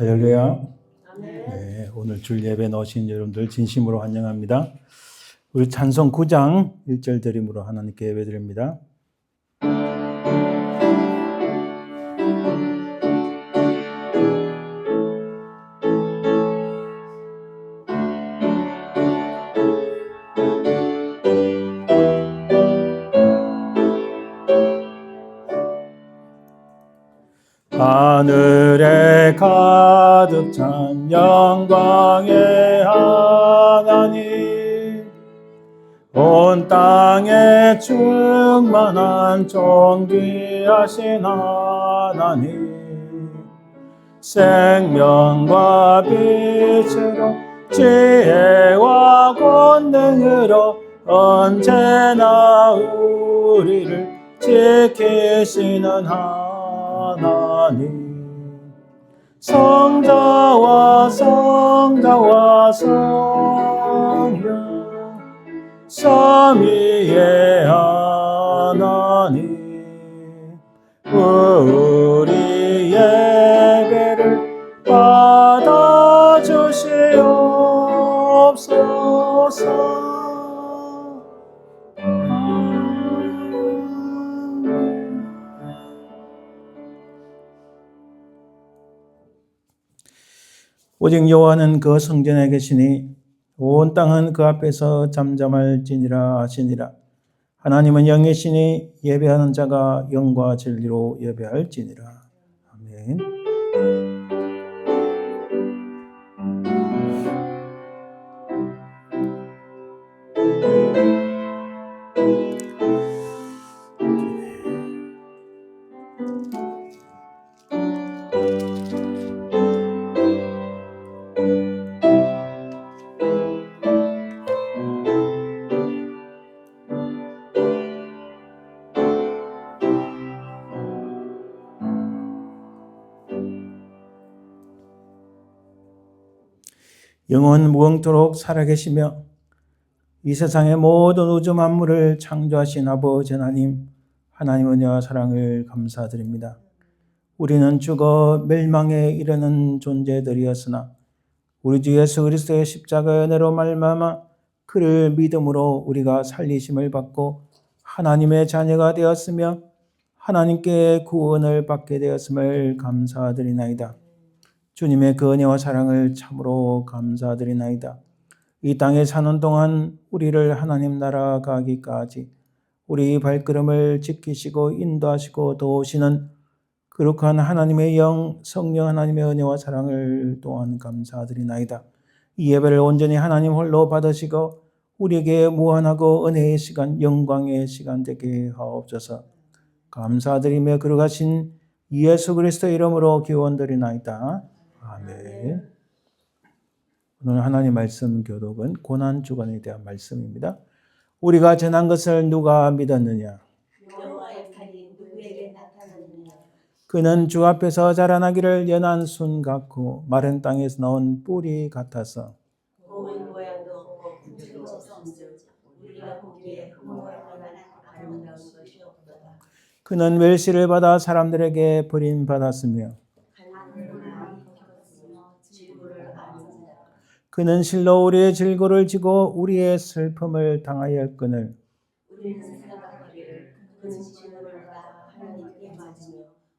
할렐루야. 네, 오늘 줄 예배 넣으신 여러분들 진심으로 환영합니다. 우리 찬송 9장 1절 드림으로 하나님께 예배 드립니다. 하늘에 가득 찬 영광의 하나님, 온 땅에 충만한 존귀하신 하나님, 생명과 빛으로 지혜와 권능으로 언제나 우리를 지키시는 하나님, 성자와 성령 삼위의 하나님, 우리 예배를 받아주시옵소서. 오직 여호와는 그 성전에 계시니 온 땅은 그 앞에서 잠잠할지니라 하시니라. 하나님은 영이시니 예배하는 자가 영과 진리로 예배할지니라. 아멘. 영원 무궁토록 살아계시며 이 세상의 모든 우주 만물을 창조하신 아버지 하나님, 하나님의 은혜와 사랑을 감사드립니다. 우리는 죽어 멸망에 이르는 존재들이었으나 우리 주 예수 그리스도의 십자가의 은혜로 말미암아 그를 믿음으로 우리가 살리심을 받고 하나님의 자녀가 되었으며 하나님께 구원을 받게 되었음을 감사드리나이다. 주님의 그 은혜와 사랑을 참으로 감사드리나이다. 이 땅에 사는 동안 우리를 하나님 나라 가기까지 우리 발걸음을 지키시고 인도하시고 도우시는 거룩한 하나님의 영, 성령 하나님의 은혜와 사랑을 또한 감사드리나이다. 이 예배를 온전히 하나님 홀로 받으시고 우리에게 무한하고 은혜의 시간, 영광의 시간 되게 하옵소서. 감사드리며 거룩하신 예수 그리스도의 이름으로 기원드리나이다. 아멘. 오늘 하나님 말씀 교독은 고난주간에 대한 말씀입니다. 우리가 전한 것을 누가 믿었느냐? 여호와의 팔이 누구에게 나타났느냐? 그는 주 앞에서 자라나기를 연한 순 같고 마른 땅에서 나온 뿌리 같아서 고운 모양도 없고 궁처럼 없음즉 우리가 보기에 그 모양을 만한 아름다운 것이 없도다. 그는 멸시를 받아 사람들에게 버림받았으며 질고를 안는다. 그는 실로 우리의 질고를 지고 우리의 슬픔을 당하였거늘 우리는 생각하기를 그는 질고를 받아 하나님께 맞으며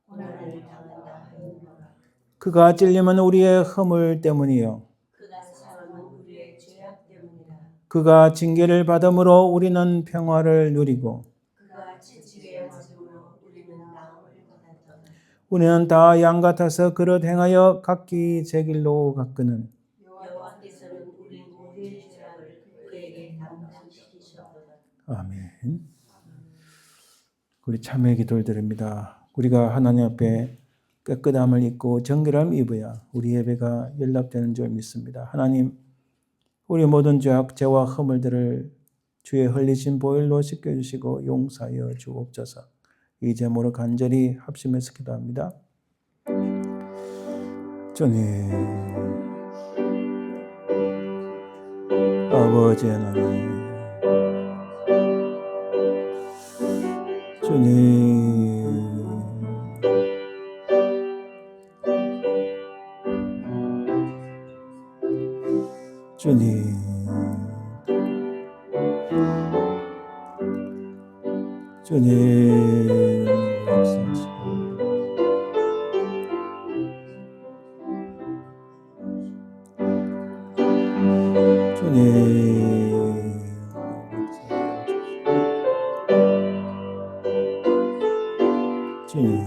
고난을 당한다 하였노라. 그가 찔림은 우리의 허물 때문이요 그가 상함은 우리의 죄악 때문이라. 그가 징계를 받음으로 우리는 평화를 누리고 그가 채찍에 맞음으로 우리는 나음을 받았도다. 우리는 다 양 같아서 그릇 행하여 각기 제 길로 갔거늘 여호와께서는 우리 모두의 죄악을 그에게 담당시키셨도다. 아멘. 우리 참회 기도를 드립니다. 우리가 하나님 앞에 깨끗함을 입고 정결함을 입어야 우리 예배가 연락되는 줄 믿습니다. 하나님, 우리 모든 죄악, 죄와 허물들을 주의 흘리신 보혈로 씻겨주시고 용서하여 주옵소서. 이 제목으로 간절히 합심해서 기도합니다. 주님, 아버지 하나님, 주님, 주님 주님 역사하시고 주님 주님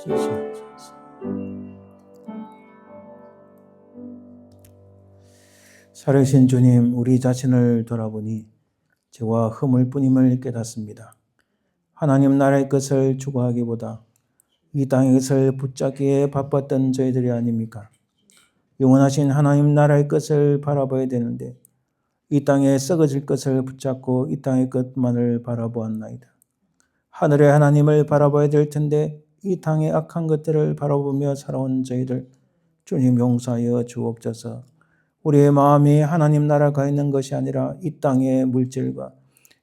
주시옵소서. 살아계신 주님, 우리 자신을 돌아보니 죄와 흠을 뿐임을 깨닫습니다. 하나님 나라의 것을 추구하기보다 이 땅의 것을 붙잡기에 바빴던 저희들이 아닙니까? 영원하신 하나님 나라의 것을 바라봐야 되는데 이 땅에 썩어질 것을 붙잡고 이 땅의 것만을 바라보았나이다. 하늘의 하나님을 바라봐야 될 텐데 이 땅의 악한 것들을 바라보며 살아온 저희들, 주님 용서하여 주옵소서. 우리의 마음이 하나님 나라가 있는 것이 아니라 이 땅의 물질과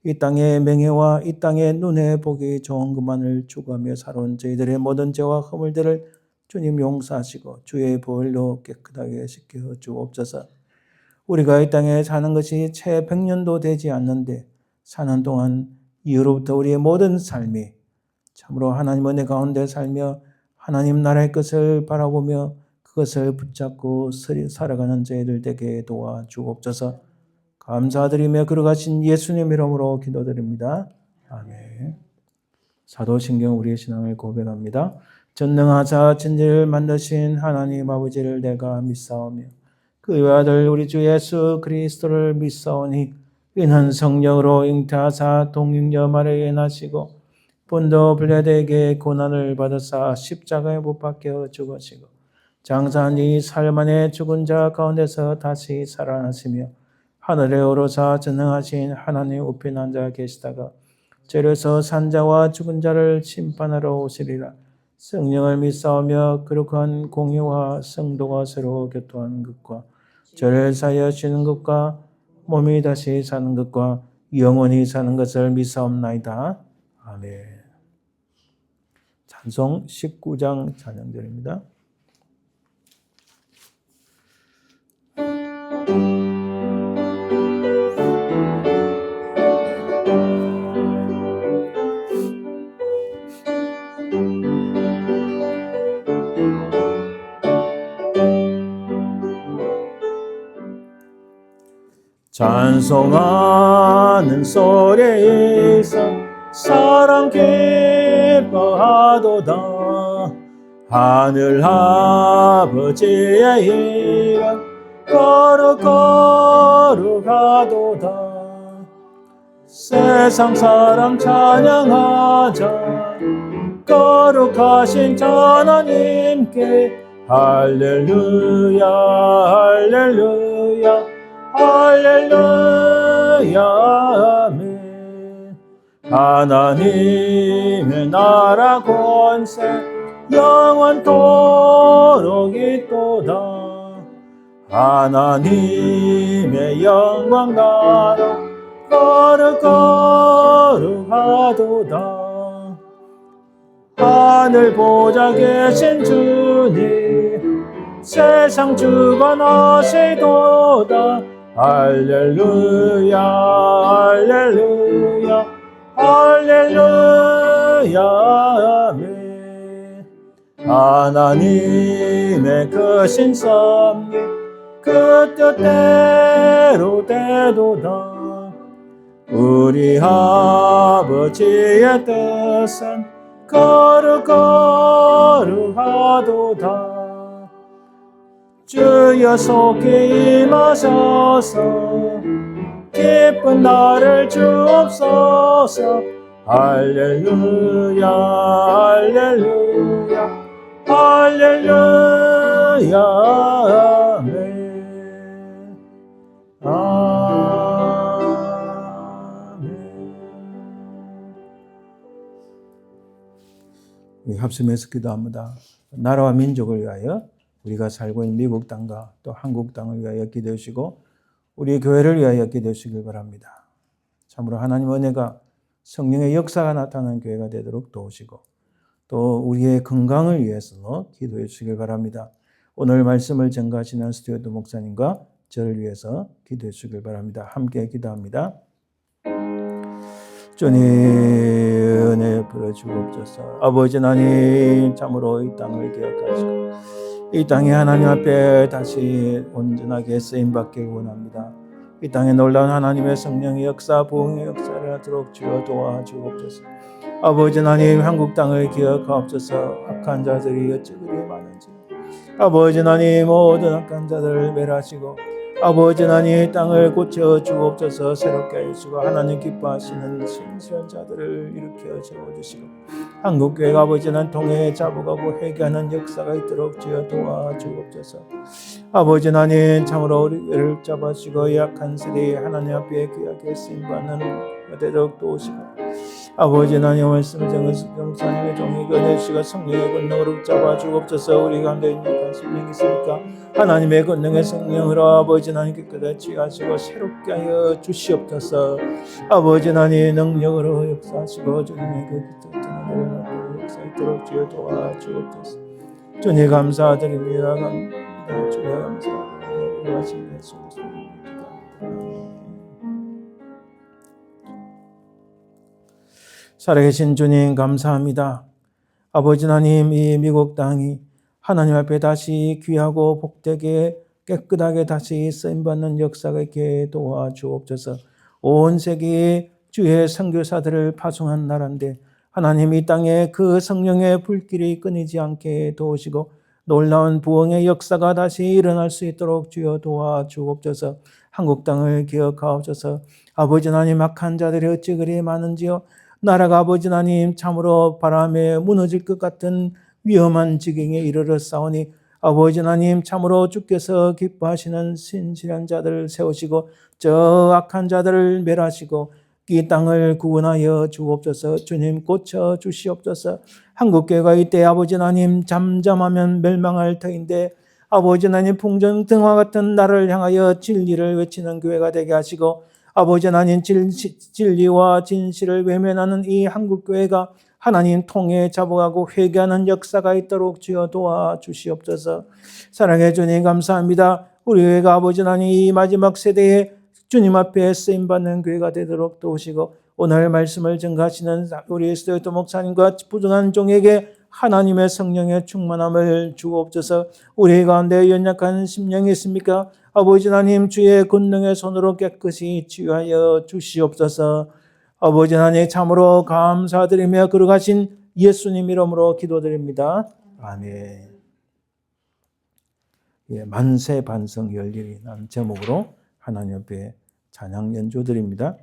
이 땅의 명예와 이 땅의 눈에 보기 좋은 것만을 추구하며 살아온 저희들의 모든 죄와 허물들을 주님 용서하시고 주의 보혈로 깨끗하게 씻겨 주옵소서. 우리가 이 땅에 사는 것이 채 100년도 되지 않는데 사는 동안 이후로부터 우리의 모든 삶이 참으로 하나님 은혜 가운데 살며 하나님 나라의 것을 바라보며 그것을 붙잡고 살아가는 저희들 되게 도와주옵소서. 감사드리며 걸어가신 예수님 이름으로 기도드립니다. 아멘. 사도신경 우리의 신앙을 고백합니다. 전능하사 천지를 만드신 하나님 아버지를 내가 믿사오며 그의 아들 우리 주 예수 그리스도를 믿사오니 이는 성령으로 잉태하사 동육녀 마리아에 나시고 본도 빌라도에게 고난을 받으사 십자가에 못 박혀 죽으시고 장사한 이 사흘 만에 죽은 자 가운데서 다시 살아나시며 하늘에 오르사 전능하신 하나님 우편에 앉아 계시다가 저리서 산 자와 죽은 자를 심판하러 오시리라. 성령을 믿사오며 거룩한 공의와 성도가 서로 교통하는 것과 저를 사하여 주는 것과 몸이 다시 사는 것과 영원히 사는 것을 믿사옵나이다. 아멘. 찬송 19장 찬양절입니다. 찬송하는 소리에서 사랑 기뻐하도다. 하늘 아버지의 이름 거룩거룩하도다. 세상 사람 찬양하자. 거룩하신 하나님께 할렐루야 할렐루야 할렐루야 아멘. 하나님의 나라 권세 영원토록 있도다. 하나님의 영광 나라 거룩거룩하도다. 하늘 보좌 계신 주님 세상 주관하시도다. 할렐루야 할렐루야 할렐루야 아멘. 하나님의 크신 섭리 그 뜻대로 되도다. 우리 아버지의 뜻은 거룩거룩하도다. 주여 속히 임하셔서 기쁜 날을 주옵소서. 할렐루야 할렐루야 할렐루야 아멘. 아멘. 우리 합심해서 기도합니다. 나라와 민족을 위하여 우리가 살고 있는 미국 땅과 또 한국 땅을 위하여 기도해 주시고 우리 교회를 위하여 기도해 주시길 바랍니다. 참으로 하나님 은혜가 성령의 역사가 나타나는 교회가 되도록 도우시고 또 우리의 건강을 위해서 기도해 주시길 바랍니다. 오늘 말씀을 증거하시는 스튜어드 목사님과 저를 위해서 기도해 주시길 바랍니다. 함께 기도합니다. 주님 은혜 베풀어 주옵소서. 아버지 하나님 참으로 이 땅을 기억하시고 이 땅에 하나님 앞에 다시 온전하게 쓰임받길 원합니다. 이 땅에 놀라운 하나님의 성령의 역사, 부흥의 역사를 하도록 주여 도와주옵소서. 아버지 하나님 한국 땅을 기억하옵소서. 악한 자들이 어찌 그리 많은지 아버지 하나님 모든 악한 자들을 멸하시고 아버지 하나님 땅을 고쳐 주옵소서. 새롭게 해주시고 하나님 기뻐하시는 신실한 자들을 일으켜 세워주시고 한국교회가 아버지 하나님 통해 자복하고 회개하는 역사가 있도록 주여 도와주옵소서. 아버지 하나님 참으로 우리를 잡아주시고 약한 세대에 하나님 앞에 귀하게 쓰임받는 되도록 도우시고 아버지 하나님 말씀을 정사님의 종이 건네주시고 성령의 권능으로 잡아주옵소서. 우리 가운데 약한 심령이 있으니까 하나님의 권능의 성령으로 아버지 하나님 깨끗하게 취하시고 새롭게 하여 주시옵소서. 아버지 하나님 능력으로 역사하시고 주님의 그 뜻을 내려놓고 역사하도록 주여 도와주옵소서. 주님 감사드립니다. 주여 감사드립니다. 하신 예수 그리스도의 기도합니다. 살아계신 주님 감사합니다. 아버지 하나님 이 미국 땅이 하나님 앞에 다시 귀하고 복되게 깨끗하게 다시 쓰임받는 역사가 있게 도와주옵소서. 온 세계에 주의 선교사들을 파송한 나라인데 하나님 이 땅에 그 성령의 불길이 끊이지 않게 도우시고 놀라운 부흥의 역사가 다시 일어날 수 있도록 주여 도와주옵소서. 한국 땅을 기억하옵소서. 아버지 하나님 악한 자들이 어찌 그리 많은지요. 나라가 아버지 하나님 참으로 바람에 무너질 것 같은 위험한 지경에 이르렀사오니 아버지 하나님 참으로 주께서 기뻐하시는 신실한 자들을 세우시고 저 악한 자들을 멸하시고 이 땅을 구원하여 주옵소서. 주님 고쳐 주시옵소서. 한국교회가 이때 아버지 하나님 잠잠하면 멸망할 터인데 아버지 하나님 풍전등화 같은 나를 향하여 진리를 외치는 교회가 되게 하시고 아버지 하나님 진리와 진실을 외면하는 이 한국교회가 하나님 통해 자복하고 회개하는 역사가 있도록 주여 도와주시옵소서. 사랑해 주님 감사합니다. 우리 교회가 아버지 하나님 이 마지막 세대에 주님 앞에 쓰임받는 교회가 되도록 도우시고 오늘 말씀을 증거하시는 우리 스튜어드 목사님과 부족한 종에게 하나님의 성령의 충만함을 주옵소서. 우리 가운데 연약한 심령이 있습니까? 아버지 하나님 주의 권능의 손으로 깨끗이 치유하여 주시옵소서. 아버지 하나님 참으로 감사드리며 거룩하신 예수님 이름으로 기도드립니다. 아멘. 예, 만세 반성 열일이라는 제목으로 하나님 앞에 찬양 연주 드립니다.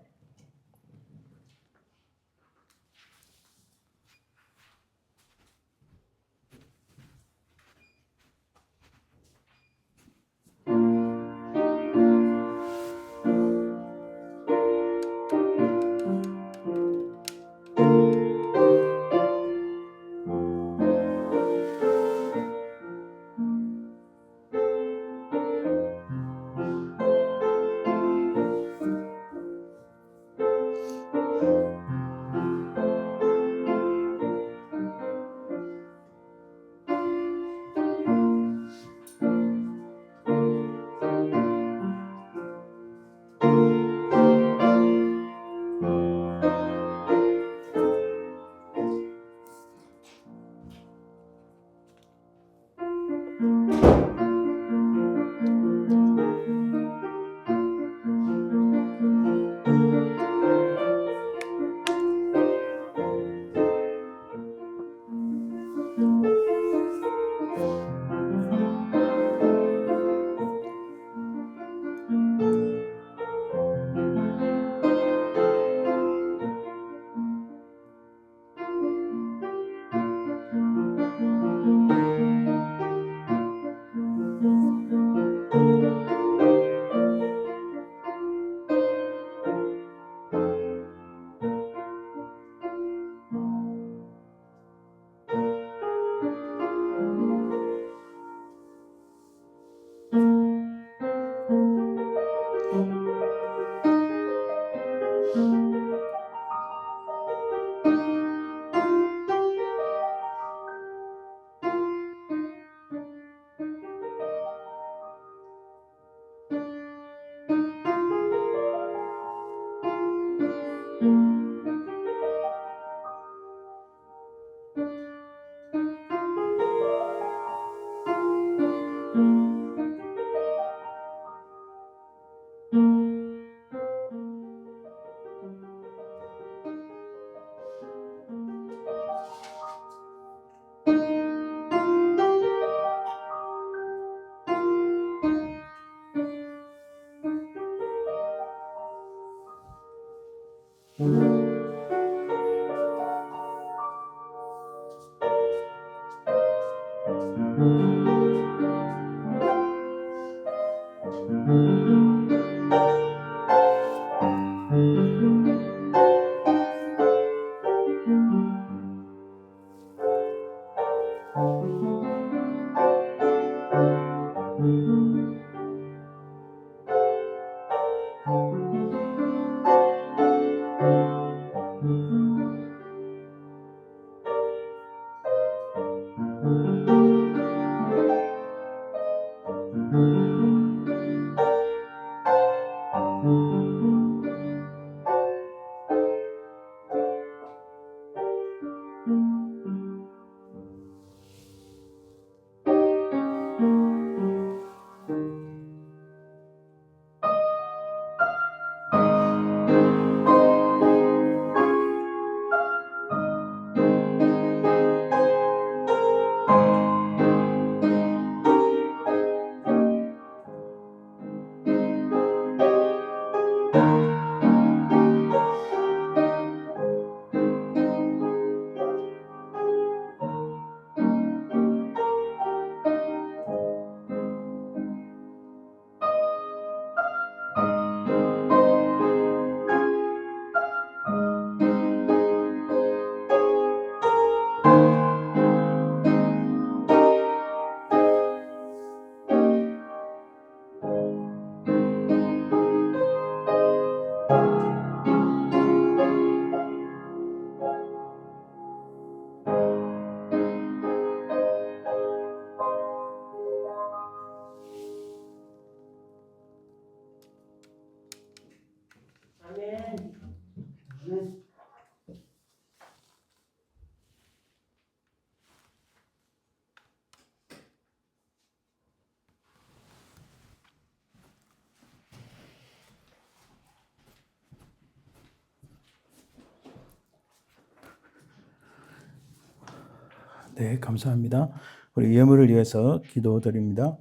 네, 감사합니다. 우리 예물을 위해서 기도드립니다.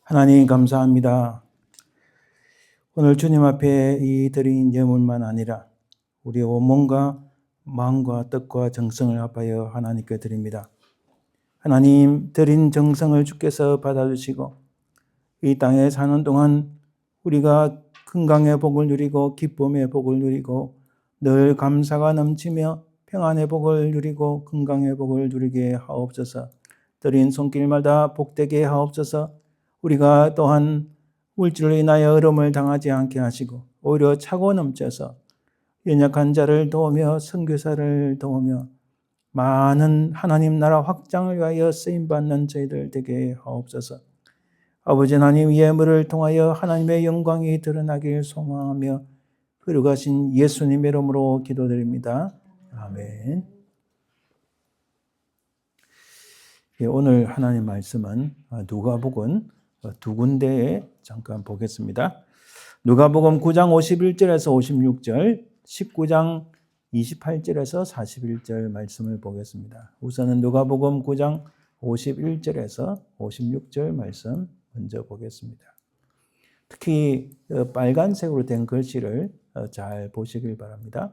하나님 감사합니다. 오늘 주님 앞에 이 드린 예물만 아니라 우리의 온몸과 마음과 뜻과 정성을 합하여 하나님께 드립니다. 하나님 드린 정성을 주께서 받아주시고 이 땅에 사는 동안 우리가 건강의 복을 누리고 기쁨의 복을 누리고 늘 감사가 넘치며 평안의 복을 누리고 건강의 복을 누리게 하옵소서. 드린 손길마다 복되게 하옵소서. 우리가 또한 물질로 인하여 어려움을 당하지 않게 하시고 오히려 차고 넘쳐서 연약한 자를 도우며 선교사를 도우며 많은 하나님 나라 확장을 위하여 쓰임받는 저희들 되게 하옵소서. 아버지 하나님 예물을 통하여 하나님의 영광이 드러나길 소망하며 거룩하신 예수님의 이름으로 기도드립니다. 아멘. 오늘 하나님 말씀은 누가복음 두 군데에 잠깐 보겠습니다. 누가복음 9장 51절에서 56절, 19장 28절에서 41절 말씀을 보겠습니다. 우선은 누가복음 9장 51절에서 56절 말씀 먼저 보겠습니다. 특히 빨간색으로 된 글씨를 잘 보시길 바랍니다.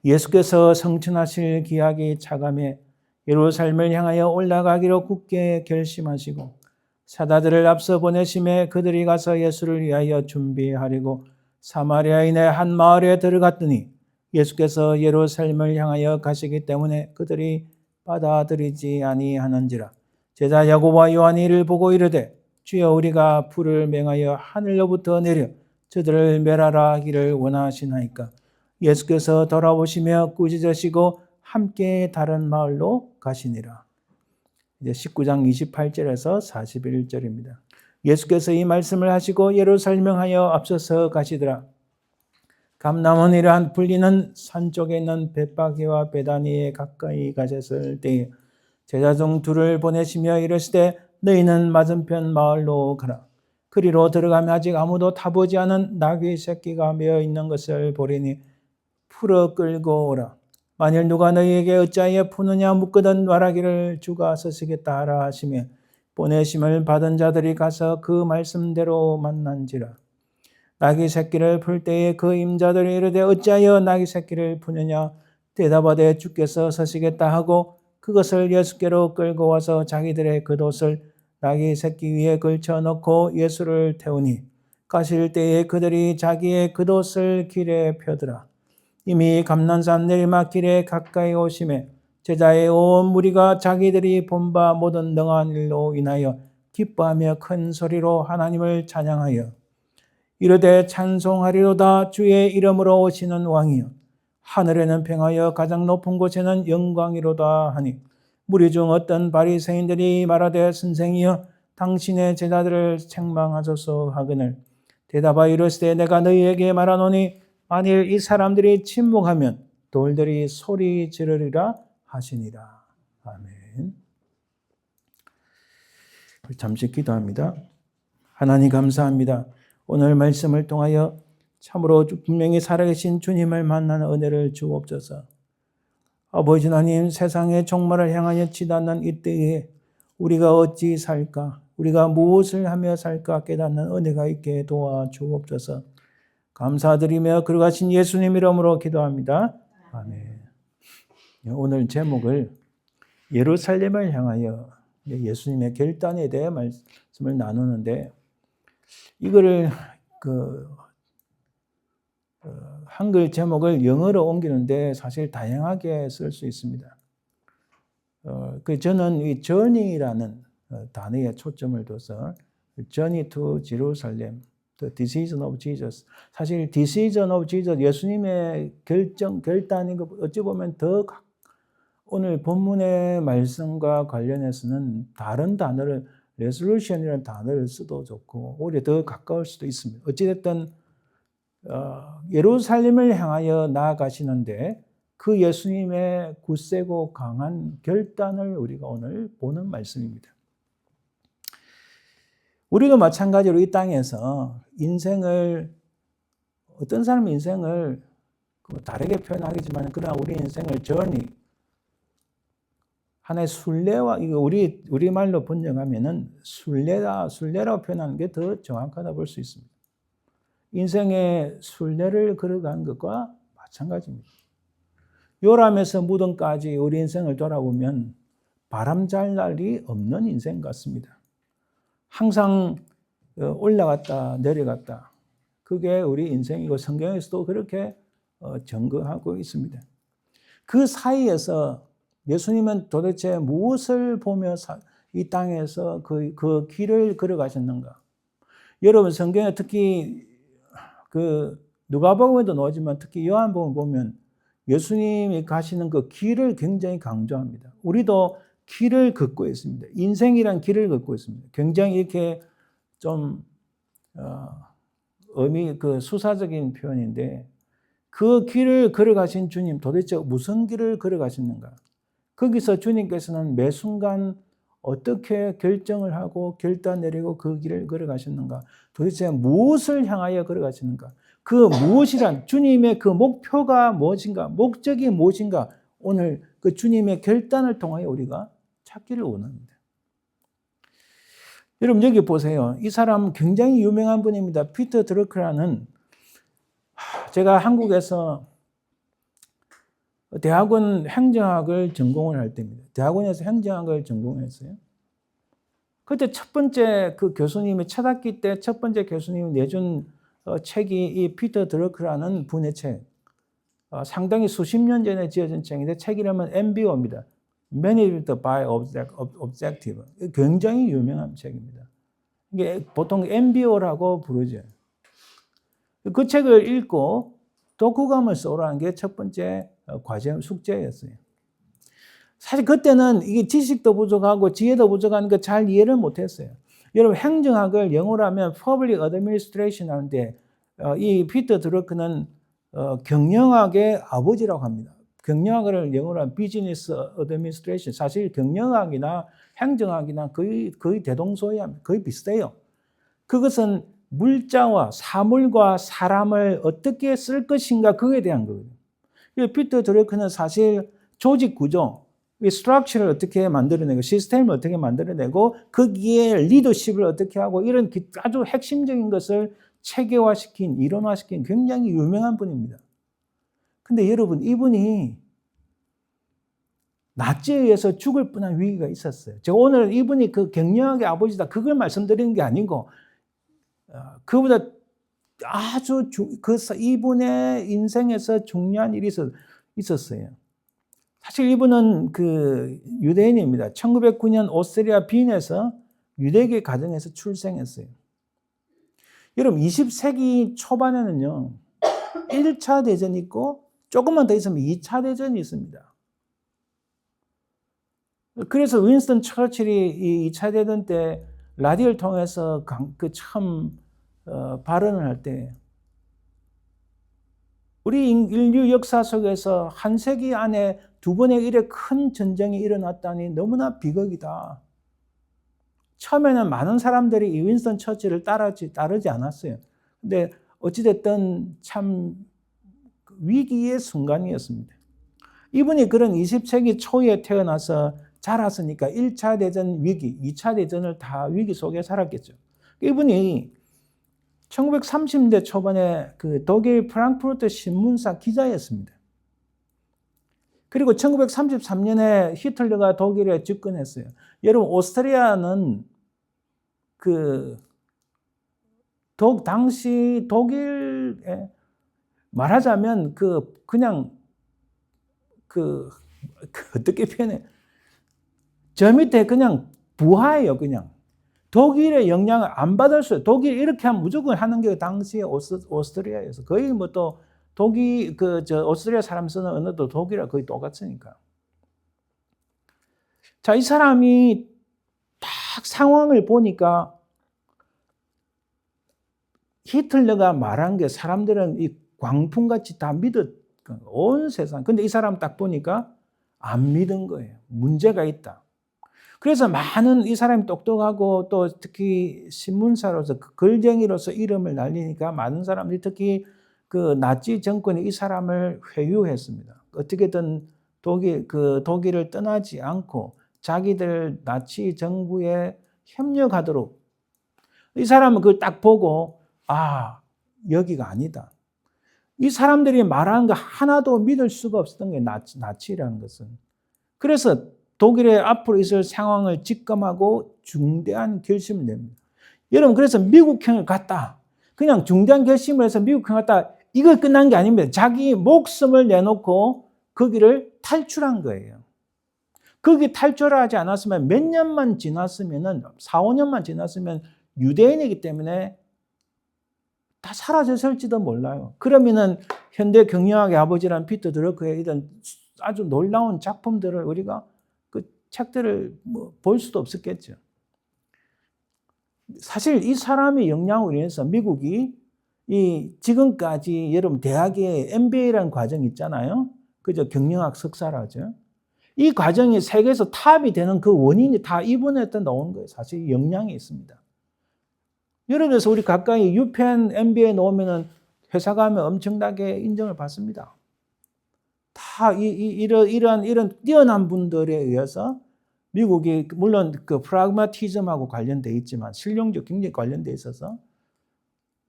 예수께서 성천하실 기약이 차감해 예루살렘을 향하여 올라가기로 굳게 결심하시고 사다들을 앞서 보내심에 그들이 가서 예수를 위하여 준비하려고 사마리아인의 한 마을에 들어갔더니 예수께서 예루살렘을 향하여 가시기 때문에 그들이 받아들이지 아니하는지라. 제자 야고보와 요한이 이를 보고 이르되 주여 우리가 불을 맹하여 하늘로부터 내려 저들을 멸하라 하기를 원하시나이까. 예수께서 돌아오시며 꾸짖으시고 함께 다른 마을로 가시니라. 이제 19장 28절에서 41절입니다. 예수께서 이 말씀을 하시고 예루살렘을 향하여 앞서서 가시더라. 감람원이라 불리는 산 쪽에 있는 벳바게와 베다니에 가까이 가셨을 때에 제자 중 둘을 보내시며 이르시되 너희는 맞은편 마을로 가라. 그리로 들어가면 아직 아무도 타보지 않은 나귀 새끼가 메어 있는 것을 보리니 풀어 끌고 오라. 만일 누가 너희에게 어찌하여 푸느냐 묻거든 말하기를 주가 서시겠다 하라 하시며 보내심을 받은 자들이 가서 그 말씀대로 만난지라. 나귀 새끼를 풀 때에 그 임자들이 이르되 어찌하여 나귀 새끼를 푸느냐 대답하되 주께서 서시겠다 하고 그것을 예수께로 끌고 와서 자기들의 겉옷을 나귀 새끼 위에 걸쳐 놓고 예수를 태우니 가실 때에 그들이 자기의 겉옷을 길에 펴더라. 이미 감난산 내리막길에 가까이 오심에 제자의 온 무리가 자기들이 본 바 모든 능한 일로 인하여 기뻐하며 큰 소리로 하나님을 찬양하여 이르되 찬송하리로다. 주의 이름으로 오시는 왕이여 하늘에는 평하여 가장 높은 곳에는 영광이로다 하니 무리 중 어떤 바리새인들이 말하되 선생이여 당신의 제자들을 책망하소서 하거늘 대답하여 이르시되 내가 너희에게 말하노니 만일 이 사람들이 침묵하면 돌들이 소리 지르리라 하시니라. 아멘. 잠시 기도합니다. 하나님 감사합니다. 오늘 말씀을 통하여 참으로 분명히 살아계신 주님을 만나는 은혜를 주옵소서. 아버지 하나님, 세상의 종말을 향하여 치닫는 이때에 우리가 어찌 살까, 우리가 무엇을 하며 살까 깨닫는 은혜가 있게 도와주옵소서. 감사드리며 거룩하신 예수님 이름으로 기도합니다. 아멘. 오늘 제목을 예루살렘을 향하여 예수님의 결단에 대해 말씀을 나누는데, 이거를 한글 제목을 영어로 옮기는데 사실 다양하게 쓸 수 있습니다. 저는 이 journey라는 단어에 초점을 둬서 journey to Jerusalem, the decision of Jesus. 사실 decision of Jesus, 예수님의 결단인 것 어찌 보면 더 오늘 본문의 말씀과 관련해서는 다른 단어를 resolution이라는 단어를 써도 좋고 오히려 더 가까울 수도 있습니다. 어찌됐든 예루살렘을 향하여 나아가시는데 그 예수님의 굳세고 강한 결단을 우리가 오늘 보는 말씀입니다. 우리도 마찬가지로 이 땅에서 인생을, 어떤 사람은 인생을 다르게 표현하겠지만 그러나 우리 인생을 journey, 하나의 순례와, 이거 우리말로 번역하면은 순례라고 표현하는 게 더 정확하다 볼 수 있습니다. 인생의 순례를 걸어간 것과 마찬가지입니다. 요람에서 무덤까지 우리 인생을 돌아보면 바람 잘 날이 없는 인생 같습니다. 항상 올라갔다 내려갔다. 그게 우리 인생이고 성경에서도 그렇게 증거하고 있습니다. 그 사이에서 예수님은 도대체 무엇을 보며 이 땅에서 그 길을 걸어가셨는가? 여러분 성경에 특히 누가복음에도 나오지만 특히 요한복음 보면 예수님이 가시는 그 길을 굉장히 강조합니다. 우리도 길을 걷고 있습니다. 인생이란 길을 걷고 있습니다. 굉장히 이렇게 좀 수사적인 표현인데 그 길을 걸어가신 주님 도대체 무슨 길을 걸어가셨는가? 거기서 주님께서는 매 순간 어떻게 결정을 하고 결단 내리고 그 길을 걸어가셨는가? 도대체 무엇을 향하여 걸어가셨는가? 그 무엇이란 주님의 그 목표가 무엇인가? 목적이 무엇인가? 오늘 그 주님의 결단을 통하여 우리가 찾기를 원합니다. 여러분 여기 보세요. 이 사람 굉장히 유명한 분입니다. 피터 드러크라는, 제가 한국에서 대학원 행정학을 전공을 할 때입니다. 대학원에서 행정학을 전공했어요. 그때 첫 번째 그 교수님이 첫 학기 때 첫 번째 교수님이 내준 책이 이 피터 드러크라는 분의 책. 상당히 수십 년 전에 지어진 책인데 책 이름은 MBO입니다. Managed by Objective. 굉장히 유명한 책입니다. 이게 보통 MBO라고 부르죠. 그 책을 읽고 독후감을 써오라는 게 첫 번째 과제 숙제였어요. 사실 그때는 이게 지식도 부족하고 지혜도 부족한 거 잘 이해를 못했어요. 여러분 행정학을 영어로 하면 Public Administration 하는데 이 피터 드러크는 경영학의 아버지라고 합니다. 경영학을 영어로 하면 Business Administration. 사실 경영학이나 행정학이나 거의 대동소이합니다. 거의 비슷해요. 그것은 물자와 사물과 사람을 어떻게 쓸 것인가 그에 대한 거거든요. 피터 드러크는 사실 조직 구조, 스트럭처를 어떻게 만들어내고 시스템을 어떻게 만들어내고 거기에 리더십을 어떻게 하고 이런 아주 핵심적인 것을 체계화시킨, 이론화시킨 굉장히 유명한 분입니다. 근데 여러분 이분이 나치에 의해서 죽을 뻔한 위기가 있었어요. 제가 오늘 이분이 그 경영학의 아버지다 그걸 말씀드리는 게 아니고 그보다 아주 이분의 인생에서 중요한 일이 있었어요. 사실 이분은 그 유대인입니다. 1909년 오스트리아 빈에서 유대계 가정에서 출생했어요. 여러분 20세기 초반에는요. 1차 대전이 있고 조금만 더 있으면 2차 대전이 있습니다. 그래서 윈스턴 처칠이 이 2차 대전 때 라디오를 통해서 그 처음 발언을 할 때 우리 인류 역사 속에서 한 세기 안에 두 번의 이래 큰 전쟁이 일어났다니 너무나 비극이다. 처음에는 많은 사람들이 이 윈스턴 처칠을 따르지 않았어요. 근데 어찌됐든 참 위기의 순간이었습니다. 이분이 그런 20세기 초에 태어나서 자랐으니까 1차 대전 위기, 2차 대전을 다 위기 속에 살았겠죠. 이분이 1930년대 초반에 그 독일 프랑크푸르트 신문사 기자였습니다. 그리고 1933년에 히틀러가 독일에 집권했어요. 여러분, 오스트리아는 당시 독일에 말하자면 어떻게 표현해? 저 밑에 그냥 부하예요, 그냥. 독일의 영향을 안 받을 수, 독일 이렇게 하면 무조건 하는 게 당시에 오스트리아에서 거의 뭐 또 오스트리아 사람 쓰는 언어도 독일이랑 거의 똑같으니까. 자, 이 사람이 딱 상황을 보니까 히틀러가 말한 게 사람들은 이 광풍같이 다 온 세상. 근데 이 사람 딱 보니까 안 믿은 거예요. 문제가 있다. 그래서 많은 이 사람이 똑똑하고 또 특히 신문사로서 글쟁이로서 이름을 날리니까 많은 사람들이 특히 그 나치 정권이 이 사람을 회유했습니다. 어떻게든 독일을 떠나지 않고 자기들 나치 정부에 협력하도록. 이 사람은 그걸 딱 보고 여기가 아니다. 이 사람들이 말하는 거 하나도 믿을 수가 없었던 게 나치라는 것은. 그래서 독일의 앞으로 있을 상황을 직감하고 중대한 결심을 냅니다. 여러분, 그래서 미국형을 갔다. 그냥 중대한 결심을 해서 미국형 갔다. 이거 끝난 게 아닙니다. 자기 목숨을 내놓고 거기를 탈출한 거예요. 거기 탈출을 하지 않았으면 몇 년만 지났으면은 4, 5년만 지났으면 유대인이기 때문에 다 사라졌을지도 몰라요. 그러면은 현대 경영학의 아버지란 피터 드러크의 이런 아주 놀라운 작품들을 우리가 그 책들을 볼 수도 없었겠죠. 사실 이 사람의 영향으로 인해서 미국이 지금까지 여러분 대학에 MBA라는 과정이 있잖아요. 그죠? 경영학 석사라죠. 이 과정이 세계에서 탑이 되는 그 원인이 다 이분한테 나온 거예요. 사실 영향이 있습니다. 예를 들어서 우리 가까이 유펜 MBA 나오면은 회사 가면 엄청나게 인정을 받습니다. 다 이런 뛰어난 분들에 의해서 미국이 물론 그 프라그마티즘하고 관련돼 있지만 실용적 굉장히 관련돼 있어서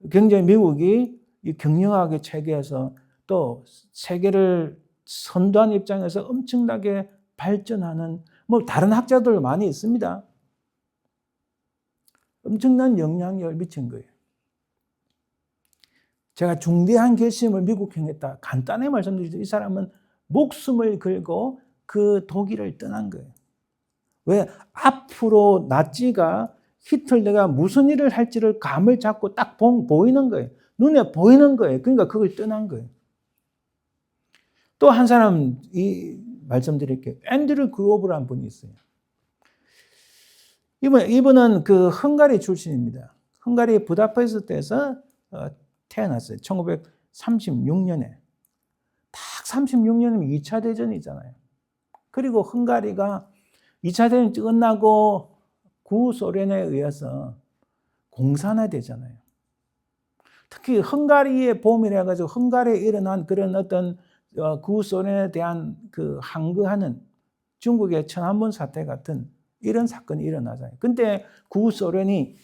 굉장히 미국이 이 경영학의 체계에서 또 세계를 선도하는 입장에서 엄청나게 발전하는 다른 학자들 많이 있습니다. 엄청난 영향력을 미친 거예요. 제가 중대한 결심을 미국형에 했다. 간단히 말씀드리죠. 이 사람은 목숨을 걸고 그 독일을 떠난 거예요. 왜? 앞으로 나치가 히틀러가 무슨 일을 할지를 감을 잡고 딱 보이는 거예요. 눈에 보이는 거예요. 그러니까 그걸 떠난 거예요. 또 한 사람 말씀드릴게요. 앤드류 그로브라는 분이 있어요. 이분은 그 헝가리 출신입니다. 헝가리 부다페스트에서 태어났어요. 1936년에. 딱 36년이면 2차 대전이잖아요. 그리고 헝가리가 2차 대전이 끝나고 구소련에 의해서 공산화되잖아요. 특히 헝가리의 봄이라 가지고 헝가리에 일어난 그런 어떤 구소련에 대한 그 항거하는 중국의 천안문 사태 같은 이런 사건이 일어나잖아요. 근데 구소련이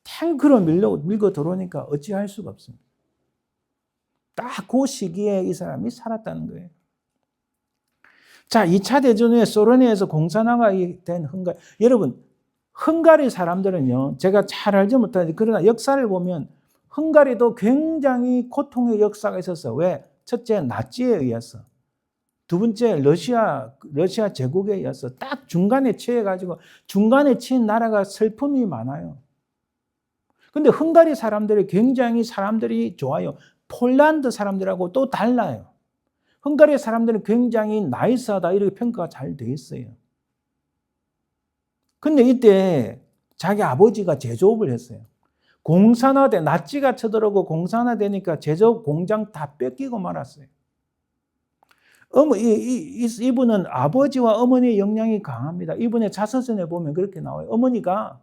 탱크로 밀고 들어오니까 어찌할 수가 없습니다. 딱 그 시기에 이 사람이 살았다는 거예요. 자, 2차 대전 후에 소련에서 공산화가 된 헝가리. 여러분, 헝가리 사람들은요, 제가 잘 알지 못하는데, 그러나 역사를 보면 헝가리도 굉장히 고통의 역사가 있었어요. 왜? 첫째, 나치에 의해서. 두 번째, 러시아 제국에 의해서 딱 중간에 처해가지고, 중간에 처한 나라가 슬픔이 많아요. 근데 헝가리 사람들이 굉장히 사람들이 좋아요. 폴란드 사람들하고 또 달라요. 헝가리 사람들은 굉장히 나이스하다 이렇게 평가가 잘 돼 있어요. 근데 이때 자기 아버지가 제조업을 했어요. 공산화돼, 나치가 쳐들어오고 공산화되니까 제조업 공장 다 뺏기고 말았어요. 이분은 아버지와 어머니의 영향이 강합니다. 이분의 자서전에 보면 그렇게 나와요. 어머니가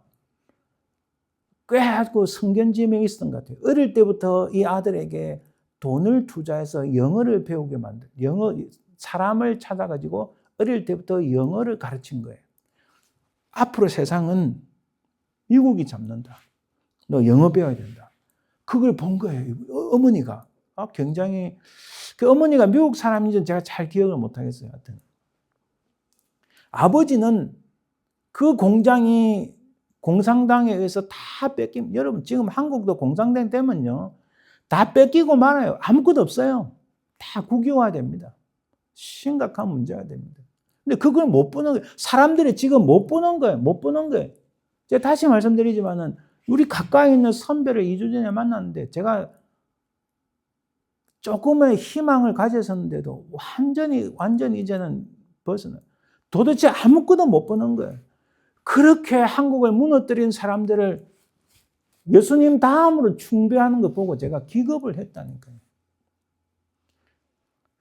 꽤 성견지명이 있었던 것 같아요. 어릴 때부터 이 아들에게 돈을 투자해서 영어를 배우게 만든, 사람을 찾아가지고 어릴 때부터 영어를 가르친 거예요. 앞으로 세상은 미국이 잡는다. 너 영어 배워야 된다. 그걸 본 거예요. 어머니가. 굉장히, 그 어머니가 미국 사람인지는 제가 잘 기억을 못하겠어요. 하여튼. 아버지는 그 공장이 공산당에 의해서 다 뺏김. 여러분, 지금 한국도 공산당 되면요. 다 뺏기고 말아요. 아무것도 없어요. 다 국유화됩니다. 심각한 문제가 됩니다. 근데 그걸 못 보는 거예요. 사람들이 지금 못 보는 거예요. 못 보는 거예요. 제가 다시 말씀드리지만은, 우리 가까이 있는 선배를 2주 전에 만났는데, 제가 조금의 희망을 가졌었는데도 완전히 이제는 벗어나요. 도대체 아무것도 못 보는 거예요. 그렇게 한국을 무너뜨린 사람들을 예수님 다음으로 숭배하는 거 보고 제가 기겁을 했다니까요.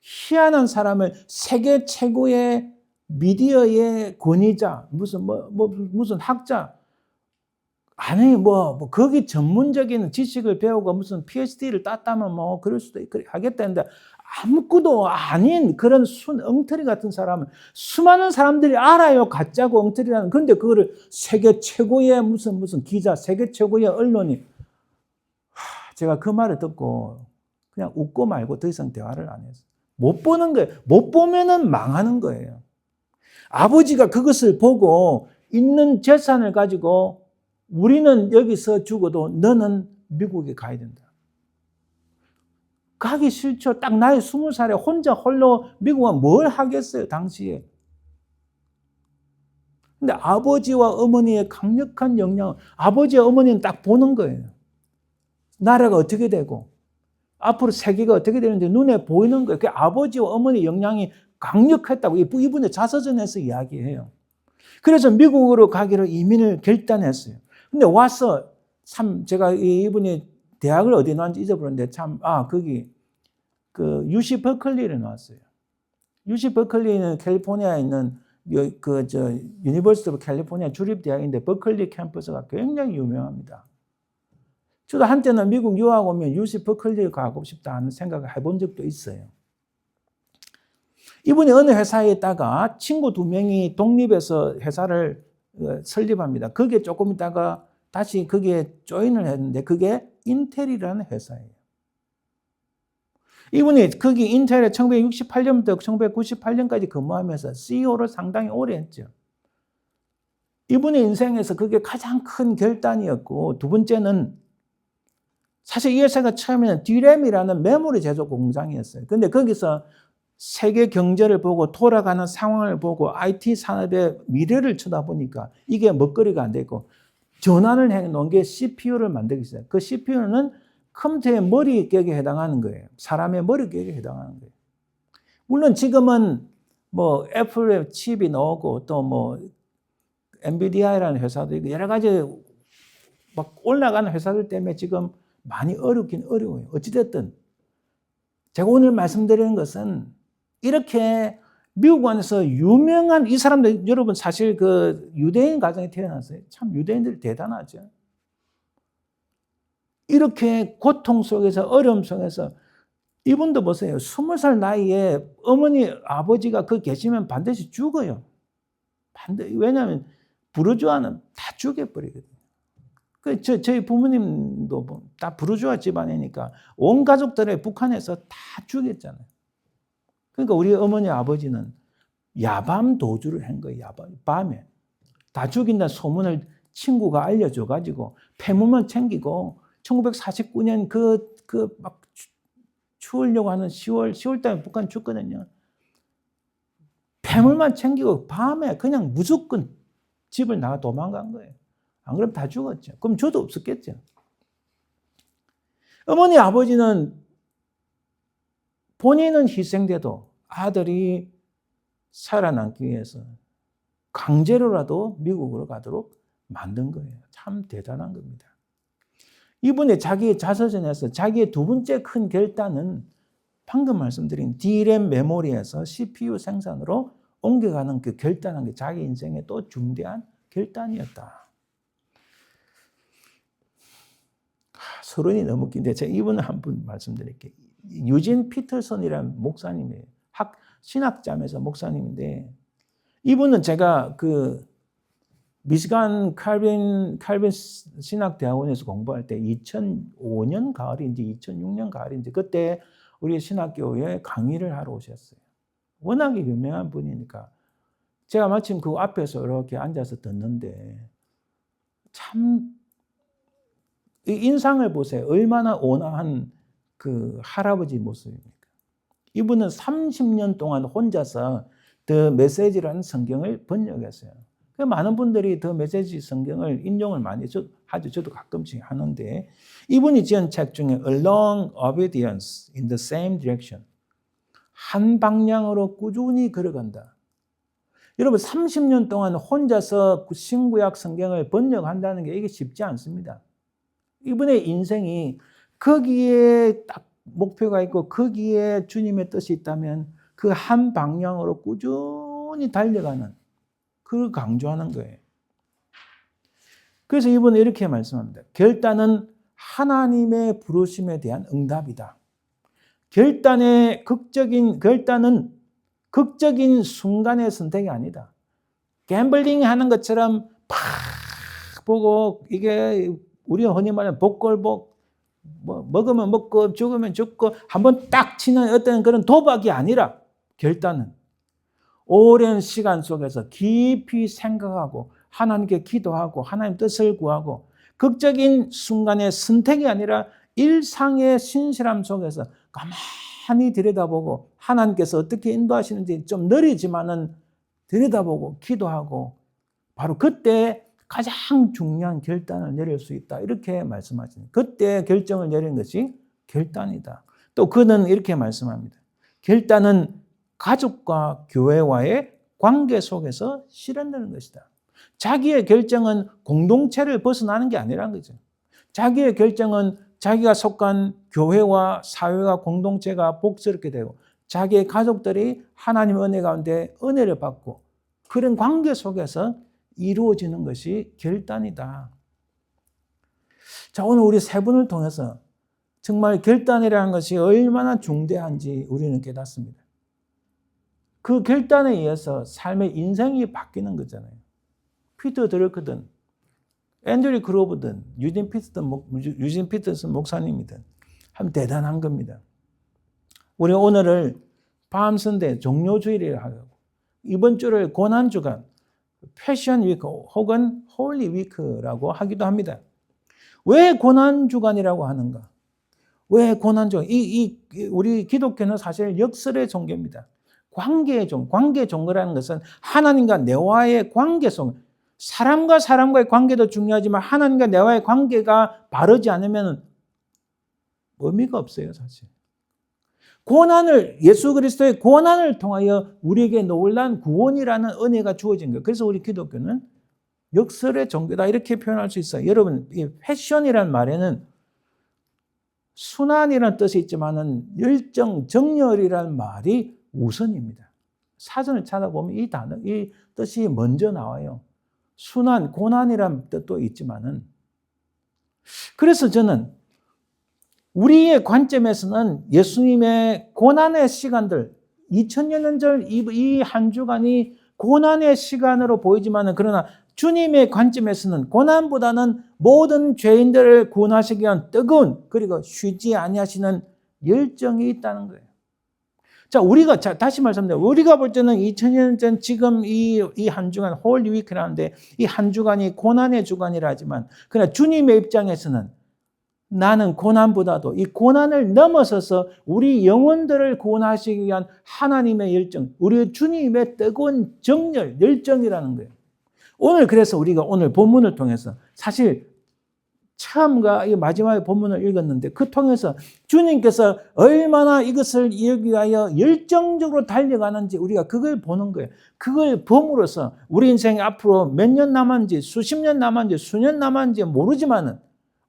희한한 사람을 세계 최고의 미디어의 권위자, 무슨 학자, 아니, 거기 전문적인 지식을 배우고 무슨 PhD를 땄다면 그럴 수도 하겠다는데, 아무것도 아닌 그런 엉터리 같은 사람은 수많은 사람들이 알아요. 가짜고 엉터리라는. 그런데 그거를 세계 최고의 무슨 기자, 세계 최고의 언론이, 제가 그 말을 듣고 그냥 웃고 말고 더 이상 대화를 안 했어요. 못 보는 거예요. 못 보면은 망하는 거예요. 아버지가 그것을 보고 있는 재산을 가지고 우리는 여기서 죽어도 너는 미국에 가야 된다. 가기 싫죠. 딱 나이 20살에 혼자 홀로 미국은 뭘 하겠어요, 당시에. 근데 아버지와 어머니의 강력한 영향, 아버지와 어머니는 딱 보는 거예요. 나라가 어떻게 되고, 앞으로 세계가 어떻게 되는지 눈에 보이는 거예요. 그 아버지와 어머니의 영향이 강력했다고 이분의 자서전에서 이야기해요. 그래서 미국으로 가기로 이민을 결단했어요. 근데 와서 참 제가 이분이 대학을 어디 나왔는지 잊어버렸는데 거기 UC 버클리를 나왔어요. UC 버클리는 캘리포니아에 있는 유니버시티 오브 캘리포니아 주립 대학인데 버클리 캠퍼스가 굉장히 유명합니다. 저도 한때는 미국 유학 오면 UC 버클리에 가고 싶다 하는 생각을 해본 적도 있어요. 이분이 어느 회사에 있다가 친구 2명이 독립해서 회사를 설립합니다. 거기에 조금 있다가 다시 거기에 조인을 했는데 그게 인텔이라는 회사예요. 이분이 거기 인텔에 1968년부터 1998년까지 근무하면서 CEO로 상당히 오래 했죠. 이분의 인생에서 그게 가장 큰 결단이었고, 두 번째는 사실 이 회사가 처음에는 D램이라는 메모리 제조 공장이었어요. 근데 거기서 세계 경제를 보고 돌아가는 상황을 보고 IT 산업의 미래를 쳐다보니까 이게 먹거리가 안 되고 전환을 해놓은 게 CPU를 만들기 시작해요. 그 CPU는 컴퓨터의 머리격에 해당하는 거예요. 사람의 머리격에 해당하는 거예요. 물론 지금은 애플의 칩이 나오고 또 엔비디아라는 회사도 있고 여러 가지 막 올라가는 회사들 때문에 지금 많이 어렵긴 어려워요. 어찌됐든 제가 오늘 말씀드리는 것은 이렇게 미국 안에서 유명한 이 사람들, 여러분 사실 그 유대인 가정에 태어났어요. 참 유대인들 대단하죠. 이렇게 고통 속에서 어려움 속에서 이분도 보세요. 20살 나이에 어머니 아버지가 그 계시면 반드시 죽어요. 왜냐하면 부르주아는 다 죽여버리거든요. 저희 부모님도 다 부르주아 집안이니까 온 가족들을 북한에서 다 죽였잖아요. 그러니까 우리 어머니 아버지는 야밤 도주를 한 거예요. 밤에. 다 죽인다는 소문을 친구가 알려줘가지고 폐물만 챙기고 1949년 막 추우려고 하는 10월달에 북한 죽거든요. 폐물만 챙기고 밤에 그냥 무조건 집을 나가 도망간 거예요. 안 그러면 다 죽었죠. 그럼 저도 없었겠죠. 어머니 아버지는 본인은 희생돼도 아들이 살아남기 위해서 강제로라도 미국으로 가도록 만든 거예요. 참 대단한 겁니다. 이분의 자기의 자서전에서 자기의 두 번째 큰 결단은 방금 말씀드린 D램 메모리에서 CPU 생산으로 옮겨가는 그 결단한 게 자기 인생의 또 중대한 결단이었다. 서론이 너무 긴데 제가 이분을 한 분 말씀드릴게요. 유진 피터슨이라는 목사님이에요. 신학자면서 목사님인데 이분은 제가 그 미시간 칼빈 신학대학원에서 공부할 때 2005년 가을인지 2006년 가을인지 그때 우리 신학교에 강의를 하러 오셨어요. 워낙에 유명한 분이니까 제가 마침 그 앞에서 이렇게 앉아서 듣는데 참 인상을 보세요. 얼마나 온화한 그 할아버지 모습입니까? 이분은 30년 동안 혼자서 더 메시지라는 성경을 번역했어요. 많은 분들이 더 메시지 성경을 인용을 많이 하죠. 저도 가끔씩 하는데 이분이 지은 책 중에 Along Obedience in the Same Direction 한 방향으로 꾸준히 걸어간다. 여러분 30년 동안 혼자서 신구약 성경을 번역한다는 게 이게 쉽지 않습니다. 이분의 인생이 거기에 딱 목표가 있고 거기에 주님의 뜻이 있다면 그 한 방향으로 꾸준히 달려가는 그걸 강조하는 거예요. 그래서 이분은 이렇게 말씀합니다. 결단은 하나님의 부르심에 대한 응답이다. 결단은 극적인 순간의 선택이 아니다. 갬블링 하는 것처럼 팍 보고 이게 우리가 흔히 말하는 복골복 뭐 먹으면 먹고 죽으면 죽고 한번 딱 치는 어떤 그런 도박이 아니라 결단은 오랜 시간 속에서 깊이 생각하고 하나님께 기도하고 하나님 뜻을 구하고 극적인 순간의 선택이 아니라 일상의 신실함 속에서 가만히 들여다보고 하나님께서 어떻게 인도하시는지 좀 느리지만은 들여다보고 기도하고 바로 그때 가장 중요한 결단을 내릴 수 있다. 이렇게 말씀하십니다. 그때 결정을 내리는 것이 결단이다. 또 그는 이렇게 말씀합니다. 결단은 가족과 교회와의 관계 속에서 실현되는 것이다. 자기의 결정은 공동체를 벗어나는 게 아니라는 거죠. 자기의 결정은 자기가 속한 교회와 사회와 공동체가 복스럽게 되고 자기의 가족들이 하나님의 은혜 가운데 은혜를 받고 그런 관계 속에서 이루어지는 것이 결단이다. 자, 오늘 우리 세 분을 통해서 정말 결단이라는 것이 얼마나 중대한지 우리는 깨닫습니다. 그 결단에 의해서 삶의 인생이 바뀌는 거잖아요. 피터 드러크든 앤드류 그로브든 유진 피터슨 목사님이든 참 대단한 겁니다. 우리 오늘을 밤선대 종료주일이라 하고 이번 주를 고난주간 패션 위크 혹은 홀리 위크라고 하기도 합니다. 왜 고난주간이라고 하는가? 왜 고난주간? 우리 기독교는 사실 역설의 종교입니다. 관계 종교라는 것은 하나님과 내와의 관계 속, 사람과 사람과의 관계도 중요하지만 하나님과 내와의 관계가 바르지 않으면 의미가 없어요, 사실. 예수 그리스도의 고난을 통하여 우리에게 놀라운 구원이라는 은혜가 주어진 거예요. 그래서 우리 기독교는 역설의 종교다 이렇게 표현할 수 있어요. 여러분, 이 패션이라는 말에는 순환이라는 뜻이 있지만은 열정, 정열이라는 말이 우선입니다. 사전을 찾아보면 이 뜻이 먼저 나와요. 순환, 고난이라는 뜻도 있지만은. 그래서 저는 우리의 관점에서는 예수님의 고난의 시간들, 2000년 전 이 한 주간이 고난의 시간으로 보이지만은 그러나 주님의 관점에서는 고난보다는 모든 죄인들을 구원하시기 위한 뜨거운 그리고 쉬지 아니하시는 열정이 있다는 거예요. 자, 다시 말씀드립니다. 우리가 볼 때는 2000년 전 지금 이 한 주간 홀리 위크라는데 이 한 주간이 고난의 주간이라 하지만 그러나 주님의 입장에서는 나는 고난보다도 이 고난을 넘어서서 우리 영혼들을 구원하시기 위한 하나님의 열정, 우리 주님의 뜨거운 열정이라는 거예요. 그래서 우리가 오늘 본문을 통해서 사실 처음과 이 마지막에 본문을 읽었는데 그 통해서 주님께서 얼마나 이것을 이루기 위하여 열정적으로 달려가는지 우리가 그걸 보는 거예요. 그걸 봄으로써 우리 인생이 앞으로 몇 년 남았는지 수십 년 남았는지 수년 남았는지 모르지만은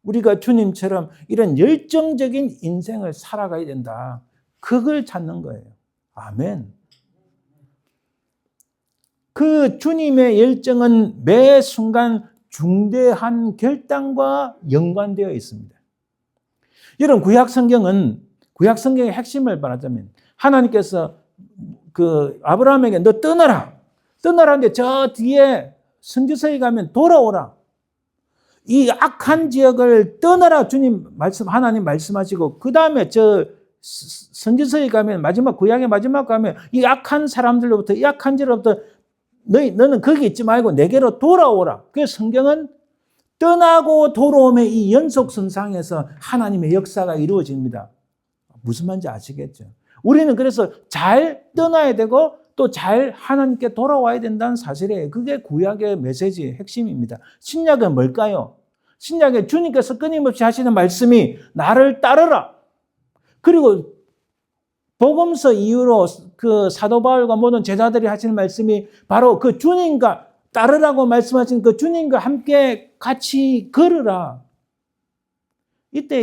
우리가 주님처럼 이런 열정적인 인생을 살아가야 된다. 그걸 찾는 거예요. 아멘. 그 주님의 열정은 매 순간 중대한 결단과 연관되어 있습니다. 여러분, 구약 성경의 핵심을 말하자면 하나님께서 그 아브라함에게 너 떠나라. 떠나라는데 저 뒤에 선지서에 가면 돌아오라. 이 악한 지역을 떠나라 하나님 말씀하시고 그 다음에 저 선지서에 가면 구약의 마지막 가면 이 악한 사람들로부터 이 악한 지로부터 너는 거기 있지 말고 내게로 돌아오라. 그래서 성경은 떠나고 돌아오면 이 연속선상에서 하나님의 역사가 이루어집니다. 무슨 말인지 아시겠죠? 우리는 그래서 잘 떠나야 되고 또 잘 하나님께 돌아와야 된다는 사실이에요. 그게 구약의 메시지의 핵심입니다. 신약은 뭘까요? 신약에 주님께서 끊임없이 하시는 말씀이 나를 따르라. 그리고 복음서 이후로 그 사도 바울과 모든 제자들이 하시는 말씀이 바로 그 주님과 따르라고 말씀하신 그 주님과 함께 같이 걸으라. 이때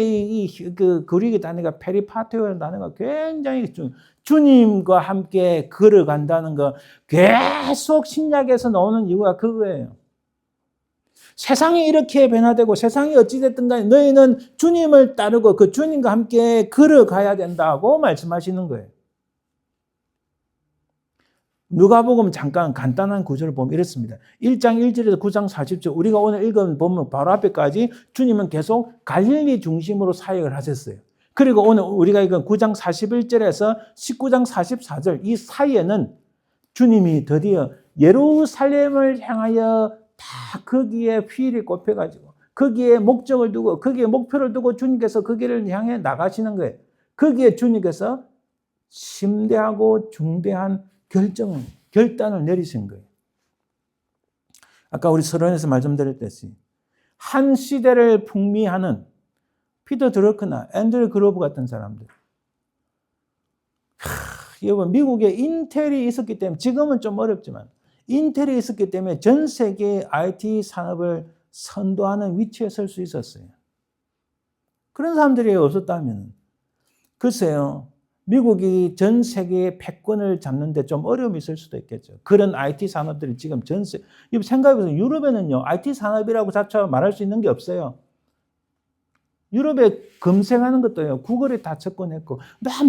그 그리기 단어가 페리파테오라는 단어가 굉장히 주님과 함께 걸어간다는 거 계속 신약에서 나오는 이유가 그거예요. 세상이 이렇게 변화되고 세상이 어찌됐든 간에 너희는 주님을 따르고 그 주님과 함께 걸어가야 된다고 말씀하시는 거예요. 누가복음 잠깐 간단한 구절을 보면 이렇습니다. 1장 1절에서 9장 40절 우리가 오늘 읽은 보면 바로 앞에까지 주님은 계속 갈릴리 중심으로 사역을 하셨어요. 그리고 오늘 우리가 읽은 9장 41절에서 19장 44절 이 사이에는 주님이 드디어 예루살렘을 향하여 다 거기에 휠이 꼽혀가지고 거기에 목적을 두고 거기에 목표를 두고 주님께서 그 길을 향해 나가시는 거예요. 거기에 주님께서 심대하고 중대한 결단을 내리신 거예요. 아까 우리 서론에서 말씀드렸듯이 한 시대를 풍미하는 피터 드러크나 앤드류 그로브 같은 사람들. 여러분 미국에 인텔이 있었기 때문에 지금은 좀 어렵지만 인텔이 있었기 때문에 전 세계의 IT 산업을 선도하는 위치에 설 수 있었어요. 그런 사람들이 없었다면 글쎄요. 미국이 전 세계의 패권을 잡는데 좀 어려움이 있을 수도 있겠죠. 그런 IT 산업들이 지금 생각해보세요. 유럽에는요, IT 산업이라고 자체로 말할 수 있는 게 없어요. 유럽에 검색하는 것도요, 구글이 다 접근했고,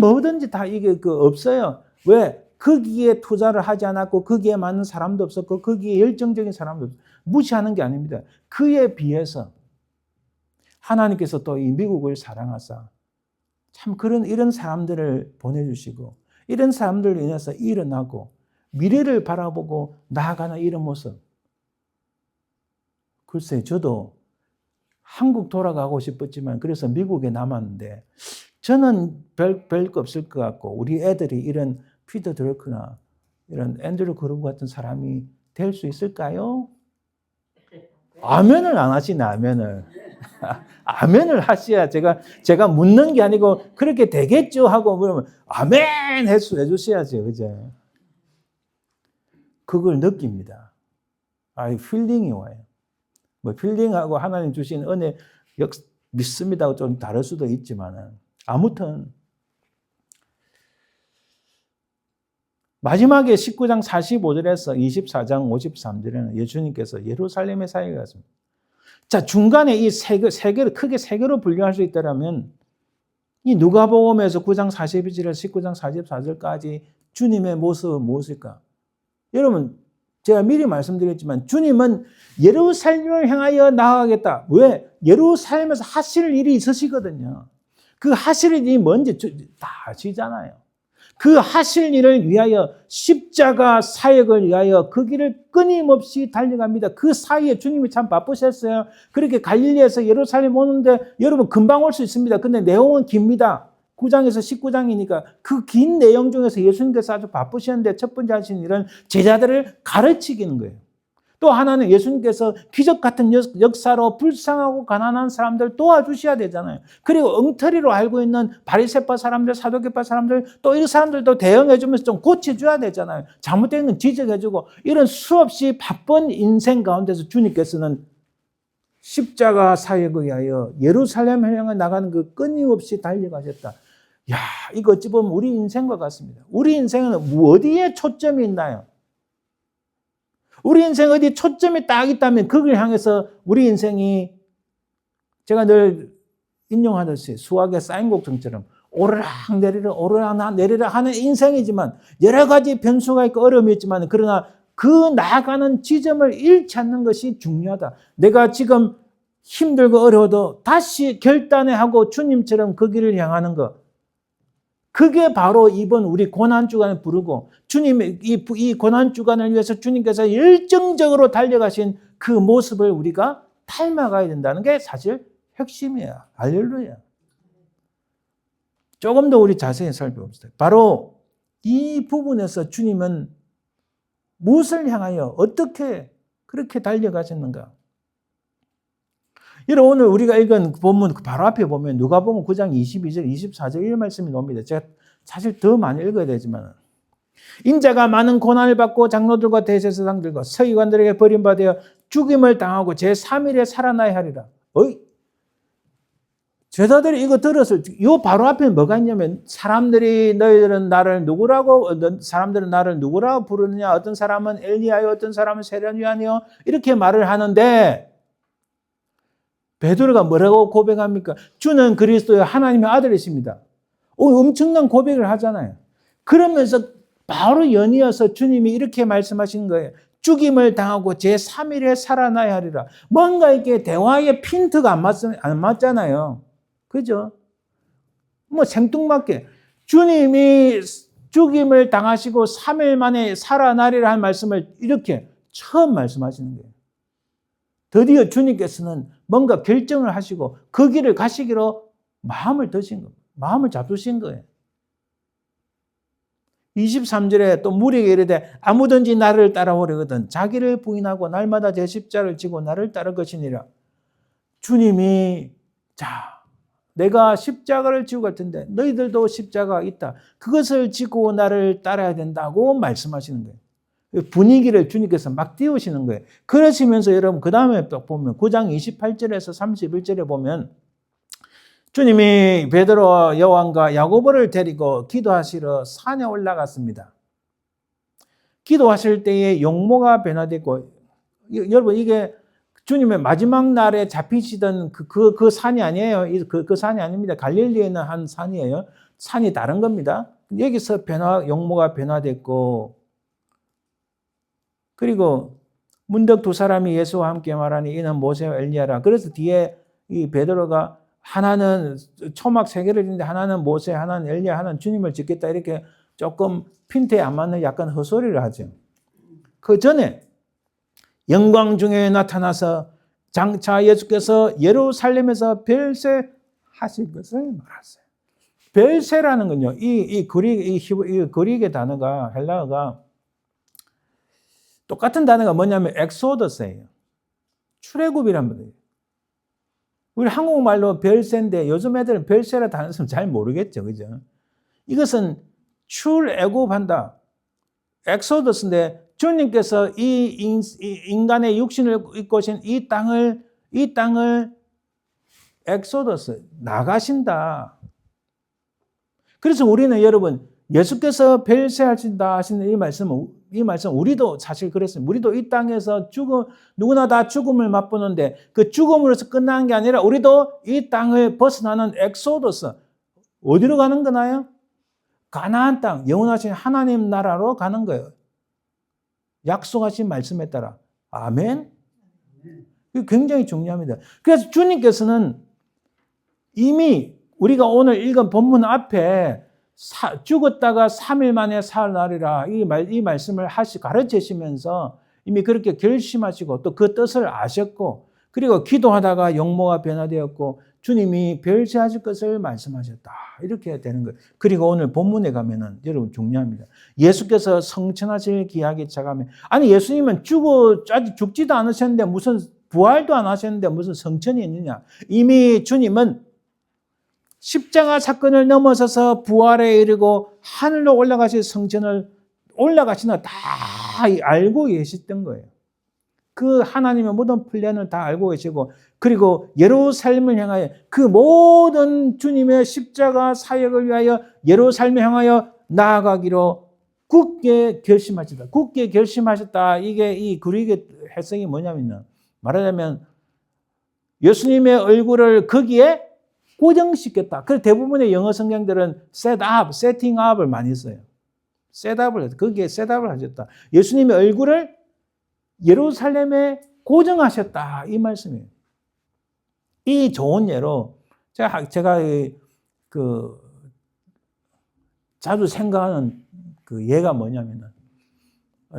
뭐든지 다 이게 없어요. 왜? 거기에 투자를 하지 않았고, 거기에 맞는 사람도 없었고, 거기에 열정적인 사람도 없었고, 무시하는 게 아닙니다. 그에 비해서 하나님께서 또 이 미국을 사랑하사, 참 이런 사람들을 보내주시고 이런 사람들로 인해서 일어나고 미래를 바라보고 나아가는 이런 모습. 글쎄 저도 한국 돌아가고 싶었지만 그래서 미국에 남았는데 저는 별거 없을 것 같고 우리 애들이 이런 피터 드러크나 이런 앤드류 그루브 같은 사람이 될 수 있을까요? 아멘을 안 하시네. 아멘을 하셔야 제가 묻는 게 아니고 그렇게 되겠죠 하고 그러면 아멘 해주셔야죠. 그죠? 그걸 느낍니다. 필링이 와요. 필링하고 하나님 주신 은혜 믿습니다. 좀 다를 수도 있지만 아무튼 마지막에 19장 45절에서 24장 53절에는 예수님께서 예루살렘에 사역을 하십니다. 자, 중간에 이 크게 세 개로 분류할 수 있다면 이 누가복음에서 9장 42절에서 19장 44절까지 주님의 모습은 무엇일까? 여러분, 제가 미리 말씀드렸지만 주님은 예루살렘을 향하여 나아가겠다. 왜? 예루살렘에서 하실 일이 있으시거든요. 그 하실 일이 뭔지 다 아시잖아요. 그 하실 일을 위하여 십자가 사역을 위하여 그 길을 끊임없이 달려갑니다. 그 사이에 주님이 참 바쁘셨어요. 그렇게 갈릴리에서 예루살렘 오는데 여러분 금방 올 수 있습니다. 근데 내용은 깁니다. 9장에서 19장이니까 그 긴 내용 중에서 예수님께서 아주 바쁘셨는데 첫 번째 하신 일은 제자들을 가르치기는 거예요. 또 하나는 예수님께서 기적 같은 역사로 불쌍하고 가난한 사람들 도와주셔야 되잖아요. 그리고 엉터리로 알고 있는 바리새파 사람들, 사두개파 사람들, 또 이 사람들도 대응해주면서 좀 고쳐줘야 되잖아요. 잘못된 건 지적해주고, 이런 수없이 바쁜 인생 가운데서 주님께서는 십자가 사역을 위하여 예루살렘을 향해 나가는 그 끊임없이 달려가셨다. 야, 이거 어찌 보면 우리 인생과 같습니다. 우리 인생은 어디에 초점이 있나요? 우리 인생 어디 초점이 딱 있다면 그걸 향해서 우리 인생이, 제가 늘 인용하듯이 수학의 사인곡정처럼 오르락 내리락 오르락 내리락 하는 인생이지만 여러 가지 변수가 있고 어려움이 있지만, 그러나 그 나아가는 지점을 잃지 않는 것이 중요하다. 내가 지금 힘들고 어려워도 다시 결단하고 주님처럼 그 길을 향하는 것. 그게 바로 이번 우리 고난주간을 부르고, 주님의 이 고난주간을 위해서 주님께서 열정적으로 달려가신 그 모습을 우리가 닮아가야 된다는 게 사실 핵심이에요. 할렐루야. 조금 더 우리 자세히 살펴봅시다. 바로 이 부분에서 주님은 무엇을 향하여 어떻게 그렇게 달려가셨는가? 여러분, 오늘 우리가 읽은 본문 바로 앞에 보면 누가복음 9장 22절, 24절 이 말씀이 나옵니다. 제가 사실 더 많이 읽어야 되지만, 인자가 많은 고난을 받고 장로들과 대제사장들과 서기관들에게 버림받아 죽임을 당하고 제3일에 살아나야 하리라. 제자들이 이거 들었을 때, 요 바로 앞에 뭐가 있냐면, 사람들은 나를 누구라고 부르느냐? 어떤 사람은 엘리야요, 어떤 사람은 세례요한이요, 이렇게 말을 하는데, 베드로가 뭐라고 고백합니까? 주는 그리스도의 하나님의 아들이십니다. 엄청난 고백을 하잖아요. 그러면서 바로 연이어서 주님이 이렇게 말씀하신 거예요. 죽임을 당하고 제3일에 살아나야 하리라. 뭔가 이렇게 대화의 핀트가 안 맞잖아요. 그죠? 뭐 생뚱맞게 주님이 죽임을 당하시고 3일 만에 살아나리라 한 말씀을 이렇게 처음 말씀하시는 거예요. 드디어 주님께서는 뭔가 결정을 하시고 그 길을 가시기로 마음을 드신 겁니다. 마음을 잡으신 거예요. 23절에 또 무리에게 이르되 아무든지 나를 따라오려거든 자기를 부인하고 날마다 제 십자를 지고 나를 따를 것이니라. 주님이 내가 십자가를 지고 갈 텐데 너희들도 십자가가 있다. 그것을 지고 나를 따라야 된다고 말씀하시는 거예요. 분위기를 주님께서 막 띄우시는 거예요. 그러시면서 여러분 그 다음에 또 보면 9장 28절에서 31절에 보면 주님이 베드로, 요한과 야고보를 데리고 기도하시러 산에 올라갔습니다. 기도하실 때에 용모가 변화되고, 여러분 이게 주님의 마지막 날에 잡히시던 그 산이 아니에요. 그 산이 아닙니다. 갈릴리에 있는 한 산이에요. 산이 다른 겁니다. 여기서 용모가 변화됐고, 그리고 문득 두 사람이 예수와 함께 말하니 이는 모세와 엘리야라. 그래서 뒤에 이 베드로가 하나는 초막 세 개를 짓는데 하나는 모세, 하나는 엘리야, 하나는 주님을 짓겠다. 이렇게 조금 핀트에 안 맞는 약간 헛소리를 하죠. 그 전에 영광 중에 나타나서 장차 예수께서 예루살렘에서 별세 하실 것을 말하세요. 별세라는 건요, 이 그릭의 단어가, 헬라어가 똑같은 단어가 뭐냐면 엑소더스예요. 출애굽이란 말이에요. 우리 한국말로 별세인데 요즘 애들은 별세라 단어 쓰면 잘 모르겠죠. 그죠? 이것은 출애굽한다. 엑소더스인데 주님께서 이 인간의 육신을 입고 오신 이 땅을 엑소더스 나가신다. 그래서 우리는 여러분 예수께서 별세하신다 하시는 이 말씀 우리도 사실 그랬습니다. 우리도 이 땅에서 누구나 다 죽음을 맛보는데 그 죽음으로서 끝나는 게 아니라 우리도 이 땅을 벗어나는 엑소더스. 어디로 가는 거나요? 가나안 땅, 영원하신 하나님 나라로 가는 거예요. 약속하신 말씀에 따라. 아멘. 이게 굉장히 중요합니다. 그래서 주님께서는 이미 우리가 오늘 읽은 본문 앞에 죽었다가 3일 만에 살아나리라 이 말씀을 가르치시면서 이미 그렇게 결심하시고 또 그 뜻을 아셨고, 그리고 기도하다가 용모가 변화되었고 주님이 별세하실 것을 말씀하셨다. 이렇게 되는 거예요. 그리고 오늘 본문에 가면은 여러분 중요합니다. 예수께서 성천하실 기약에 차가면 아니 예수님은 아직 죽지도 않으셨는데 무슨 부활도 안 하셨는데 무슨 성천이 있느냐. 이미 주님은 십자가 사건을 넘어서서 부활에 이르고 하늘로 올라가실 성천을 올라가시나 다 알고 계셨던 거예요. 그 하나님의 모든 플랜을 다 알고 계시고 그리고 예루살렘을 향하여 그 모든 주님의 십자가 사역을 위하여 예루살렘을 향하여 나아가기로 굳게 결심하셨다. 굳게 결심하셨다. 이게 이 그리스의 해석이 뭐냐면요. 말하자면 예수님의 얼굴을 거기에 고정시켰다. 그래서 대부분의 영어 성경들은 setting up을 많이 써요. 거기에 셋업을 하셨다. 예수님의 얼굴을 예루살렘에 고정하셨다. 이 말씀이에요. 이 좋은 예로 제가 자주 생각하는 그 예가 뭐냐면은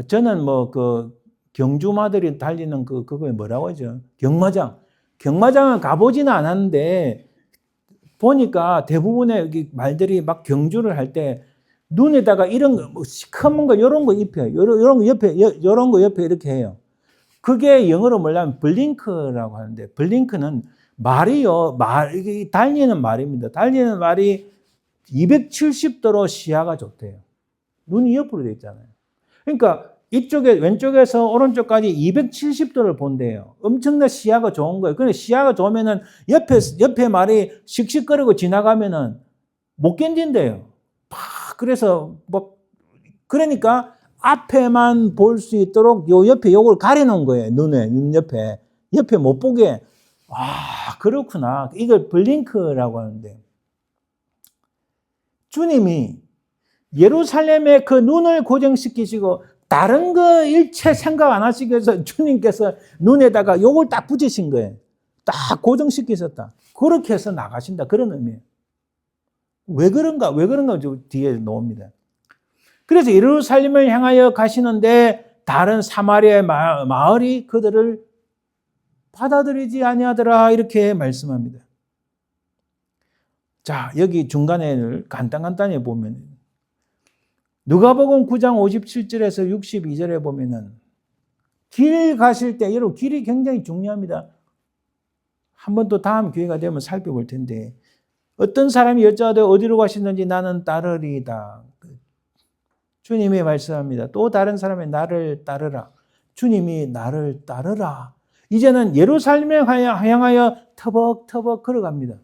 저는 경주마들이 달리는 그거에 뭐라고 하죠? 경마장은 가보지는 않았는데 보니까 대부분의 말들이 막 경주를 할 때 눈에다가 이런 거, 시커먼 거, 이런 거 입혀요. 이런 거 옆에 이렇게 해요. 그게 영어로 뭐냐면 블링크라고 하는데, 블링크는 말이요, 달리는 말입니다. 달리는 말이 270도로 시야가 좋대요. 눈이 옆으로 돼 있잖아요. 그러니까 왼쪽에서 오른쪽까지 270도를 본대요. 엄청난 시야가 좋은 거예요. 근데 시야가 좋으면은 옆에 말이 씩씩거리고 지나가면은 못 견딘대요. 그래서 그러니까 앞에만 볼 수 있도록 요 옆에 요걸 가려놓은 거예요. 눈 옆에 못 보게. 그렇구나. 이걸 블링크라고 하는데 주님이 예루살렘에 그 눈을 고정시키시고 다른 거 일체 생각 안 하시기 위해서 주님께서 눈에다가 요걸 딱 붙이신 거예요. 딱 고정시키셨다. 그렇게 해서 나가신다. 그런 의미예요. 왜 그런가 뒤에 나옵니다. 그래서 예루살렘을 향하여 가시는데 다른 사마리아의 마을이 그들을 받아들이지 아니하더라. 이렇게 말씀합니다. 자, 여기 중간에 간단히 보면 누가복음 9장 57절에서 62절에 보면은 길 가실 때 여러분 길이 굉장히 중요합니다. 한번 또 다음 기회가 되면 살펴볼 텐데 어떤 사람이 여쭤도 어디로 가시는지 나는 따르리이다. 주님이 말씀합니다. 또 다른 사람이 나를 따르라. 주님이 나를 따르라. 이제는 예루살렘에 향하여 터벅터벅 걸어갑니다.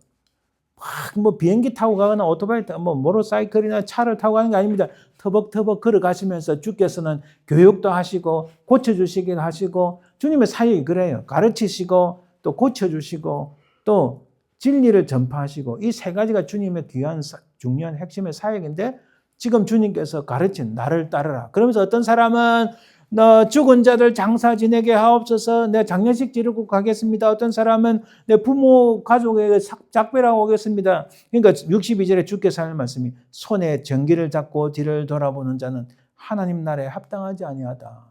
비행기 타고 가거나 오토바이 타고 모터사이클이나 차를 타고 가는 게 아닙니다. 터벅터벅 걸어가시면서 주께서는 교육도 하시고 고쳐주시기도 하시고 주님의 사역이 그래요. 가르치시고 또 고쳐주시고 또 진리를 전파하시고 이 세 가지가 주님의 귀한 중요한 핵심의 사역인데 지금 주님께서 가르친 나를 따르라. 그러면서 어떤 사람은 너 죽은 자들 장사 지내게 하옵소서 내 장례식 지르고 가겠습니다. 어떤 사람은 내 부모 가족에게 작별하고 오겠습니다. 그러니까 62절에 주께서 하는 말씀이 손에 전기를 잡고 뒤를 돌아보는 자는 하나님 나라에 합당하지 아니하다.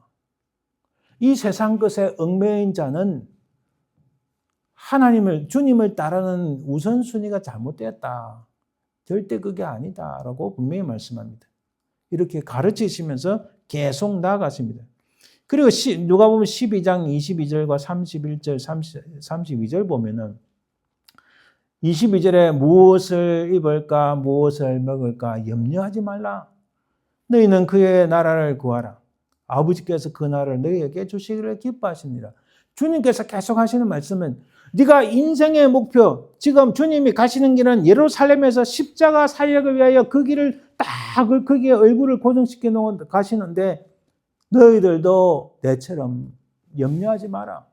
이 세상 것에 얽매인 자는 주님을 따르는 우선순위가 잘못되었다. 절대 그게 아니다라고 분명히 말씀합니다. 이렇게 가르치시면서 계속 나아가십니다. 그리고 누가복음 12장 22절과 31절, 32절 보면은 22절에 무엇을 입을까, 무엇을 먹을까 염려하지 말라. 너희는 그의 나라를 구하라. 아버지께서 그 나라를 너희에게 주시기를 기뻐하시니라. 주님께서 계속 하시는 말씀은 네가 인생의 목표, 지금 주님이 가시는 길은 예루살렘에서 십자가 사역을 위하여 그 길을 딱 거기에 얼굴을 고정시켜 놓은 가시는데 너희들도 내처럼 염려하지 마라.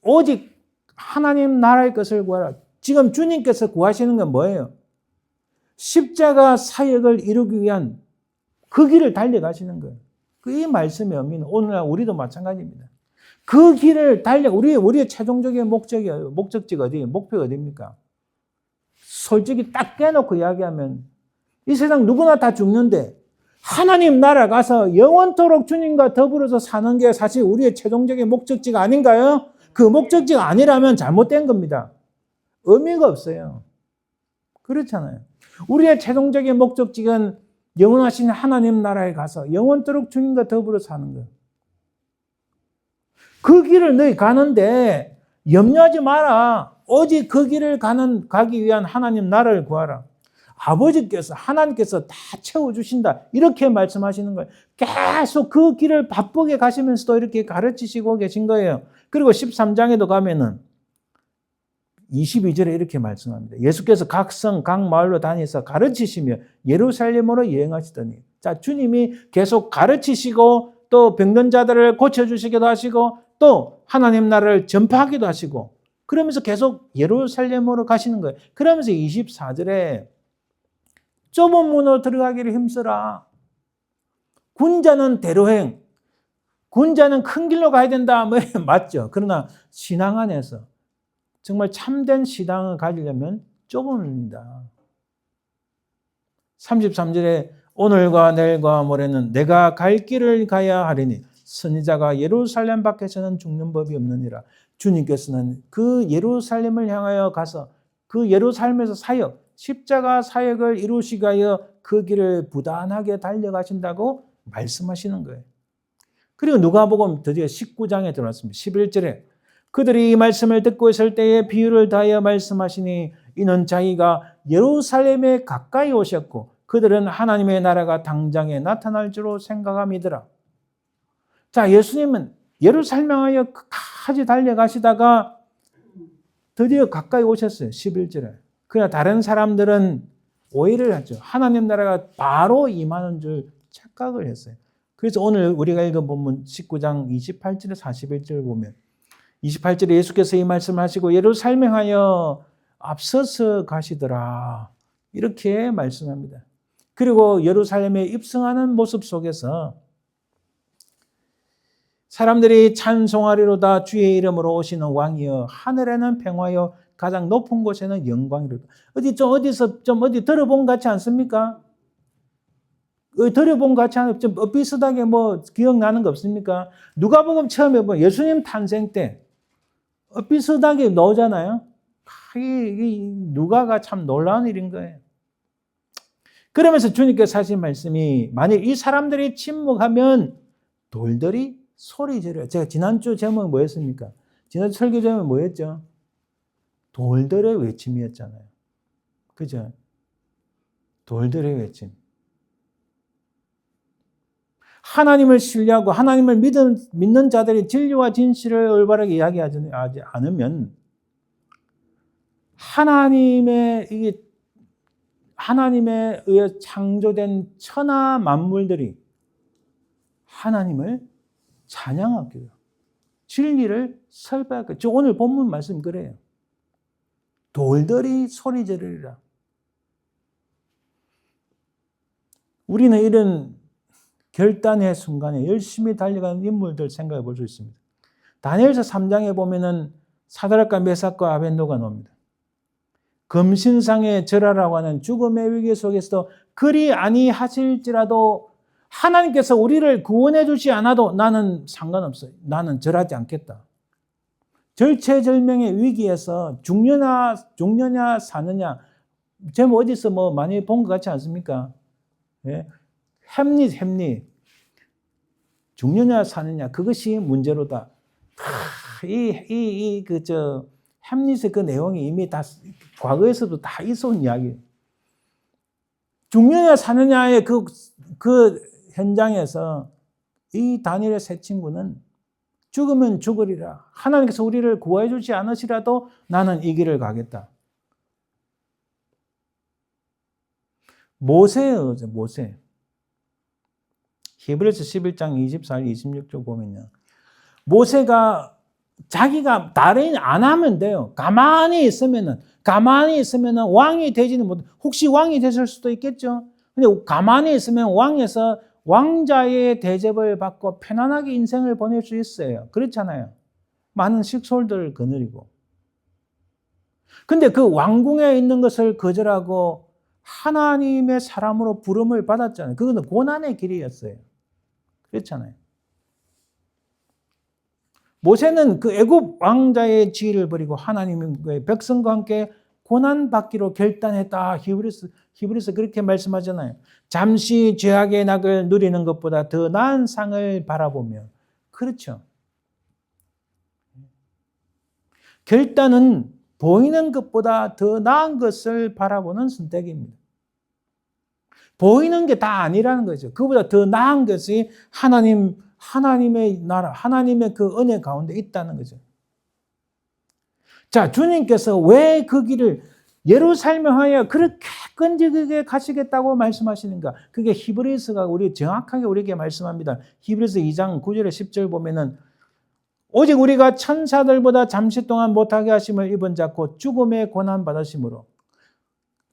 오직 하나님 나라의 것을 구하라. 지금 주님께서 구하시는 건 뭐예요? 십자가 사역을 이루기 위한 그 길을 달려가시는 거예요. 이 말씀의 의미는 오늘날 우리도 마찬가지입니다. 그 길을 우리의 최종적인 목적지가 어디예요? 목표가 어디입니까? 솔직히 딱 깨놓고 이야기하면 이 세상 누구나 다 죽는데 하나님 나라 가서 영원토록 주님과 더불어서 사는 게 사실 우리의 최종적인 목적지가 아닌가요? 그 목적지가 아니라면 잘못된 겁니다. 의미가 없어요. 그렇잖아요. 우리의 최종적인 목적지는 영원하신 하나님 나라에 가서 영원토록 주님과 더불어 사는 거예요. 그 길을 너희 가는데 염려하지 마라. 오직 그 길을 가기 위한 하나님 나라를 구하라. 아버지께서, 하나님께서 다 채워주신다. 이렇게 말씀하시는 거예요. 계속 그 길을 바쁘게 가시면서도 이렇게 가르치시고 계신 거예요. 그리고 13장에도 가면은 22절에 이렇게 말씀합니다. 예수께서 각 성, 각 마을로 다니셔서 가르치시며 예루살렘으로 여행하시더니, 자, 주님이 계속 가르치시고 또 병든 자들을 고쳐주시기도 하시고 또 하나님 나라를 전파하기도 하시고 그러면서 계속 예루살렘으로 가시는 거예요. 그러면서 24절에 좁은 문으로 들어가기를 힘쓰라. 군자는 대로행, 군자는 큰 길로 가야 된다. 뭐 맞죠. 그러나 신앙 안에서 정말 참된 신앙을 가지려면 좁은 문이다. 33절에 오늘과 내일과 모레는 내가 갈 길을 가야 하리니 선지자가 예루살렘 밖에서는 죽는 법이 없느니라. 주님께서는 그 예루살렘을 향하여 가서 그 예루살렘에서 사역, 십자가 사역을 이루시기 위하여 그 길을 부단하게 달려가신다고 말씀하시는 거예요. 그리고 누가복음 드디어 19장에 들어왔습니다. 11절에 그들이 이 말씀을 듣고 있을 때에 비유를 다하여 말씀하시니 이는 자기가 예루살렘에 가까이 오셨고 그들은 하나님의 나라가 당장에 나타날 줄로 생각함이더라. 자, 예수님은 예루살렘 향하여 끝까지 달려가시다가 드디어 가까이 오셨어요. 11절에. 그러나 다른 사람들은 오해를 하죠. 하나님 나라가 바로 임하는 줄 착각을 했어요. 그래서 오늘 우리가 읽어보면 19장 28절에 41절을 보면 28절에 예수께서 이 말씀을 하시고 예루살렘 향하여 앞서서 가시더라. 이렇게 말씀합니다. 그리고 예루살렘에 입성하는 모습 속에서 사람들이 찬송하리로다 주의 이름으로 오시는 왕이여 하늘에는 평화여 가장 높은 곳에는 영광이로다. 어디서 좀 들어본 것 같지 않습니까? 들어본 것 같지 않아요? 좀 비슷하게 뭐 기억나는 거 없습니까? 누가복음 처음에 보면 예수님 탄생 때 비슷하게 나오잖아요. 이 누가가 참 놀라운 일인 거예요. 그러면서 주님께서 하신 말씀이 만일 이 사람들이 침묵하면 돌들이 소리 지르요. 제가 지난주 제목이 뭐였습니까? 지난주 설교 제목이 뭐였죠? 돌들의 외침이었잖아요. 그죠? 돌들의 외침. 하나님을 신뢰하고 하나님을 믿는 자들이 진리와 진실을 올바르게 이야기하지 않으면 하나님에 의해 창조된 천하 만물들이 하나님을 찬양하기요. 진리를 설파하기요. 저 오늘 본문 말씀 그래요. 돌들이 소리 지르리라. 우리는 이런 결단의 순간에 열심히 달려가는 인물들 생각해 볼 수 있습니다. 다니엘서 3장에 보면은 사드락과 메삭과 아벤노가 나옵니다. 금신상에 절하라고 하는 죽음의 위기 속에서도 그리 아니하실지라도 하나님께서 우리를 구원해 주지 않아도 나는 상관없어요. 나는 절하지 않겠다. 절체절명의 위기에서 죽느냐 사느냐 제가 어디서 뭐 많이 본 것 같지 않습니까? 예? 햄릿 죽느냐 사느냐 그것이 문제로다. 햄릿의 그 내용이 이미 다 과거에서도 다 있어온 이야기예요. 죽느냐 사느냐의 그 현장에서 이 다니엘의 세 친구는 죽으면 죽으리라. 하나님께서 우리를 구해 주지 않으시라도 나는 이 길을 가겠다. 모세예요, 모세. 히브리서 11장 24, 26절 보면요. 모세가 자기가 다른 안 하면 돼요. 가만히 있으면은 왕이 되지는 못. 혹시 왕이 됐을 수도 있겠죠. 근데 가만히 있으면 왕에서 왕자의 대접을 받고 편안하게 인생을 보낼 수 있어요. 그렇잖아요. 많은 식솔들을 거느리고. 근데 그 왕궁에 있는 것을 거절하고 하나님의 사람으로 부름을 받았잖아요. 그거는 고난의 길이었어요. 그렇잖아요. 모세는 그 애굽 왕자의 지위를 버리고 하나님의 백성과 함께 고난받기로 결단했다. 히브리서 그렇게 말씀하잖아요. 잠시 죄악의 낙을 누리는 것보다 더 나은 상을 바라보며. 그렇죠. 결단은 보이는 것보다 더 나은 것을 바라보는 선택입니다. 보이는 게 다 아니라는 거죠. 그보다 더 나은 것이 하나님의 나라, 하나님의 그 은혜 가운데 있다는 거죠. 자, 주님께서 왜 그 길을 예루살렘 향하여 그렇게 끈질기게 가시겠다고 말씀하시는가? 그게 히브리서가 정확하게 우리에게 말씀합니다. 히브리서 2장 9절에 10절 보면은 오직 우리가 천사들보다 잠시 동안 못하게 하심을 입은 자 곧 죽음의 고난 받으심으로.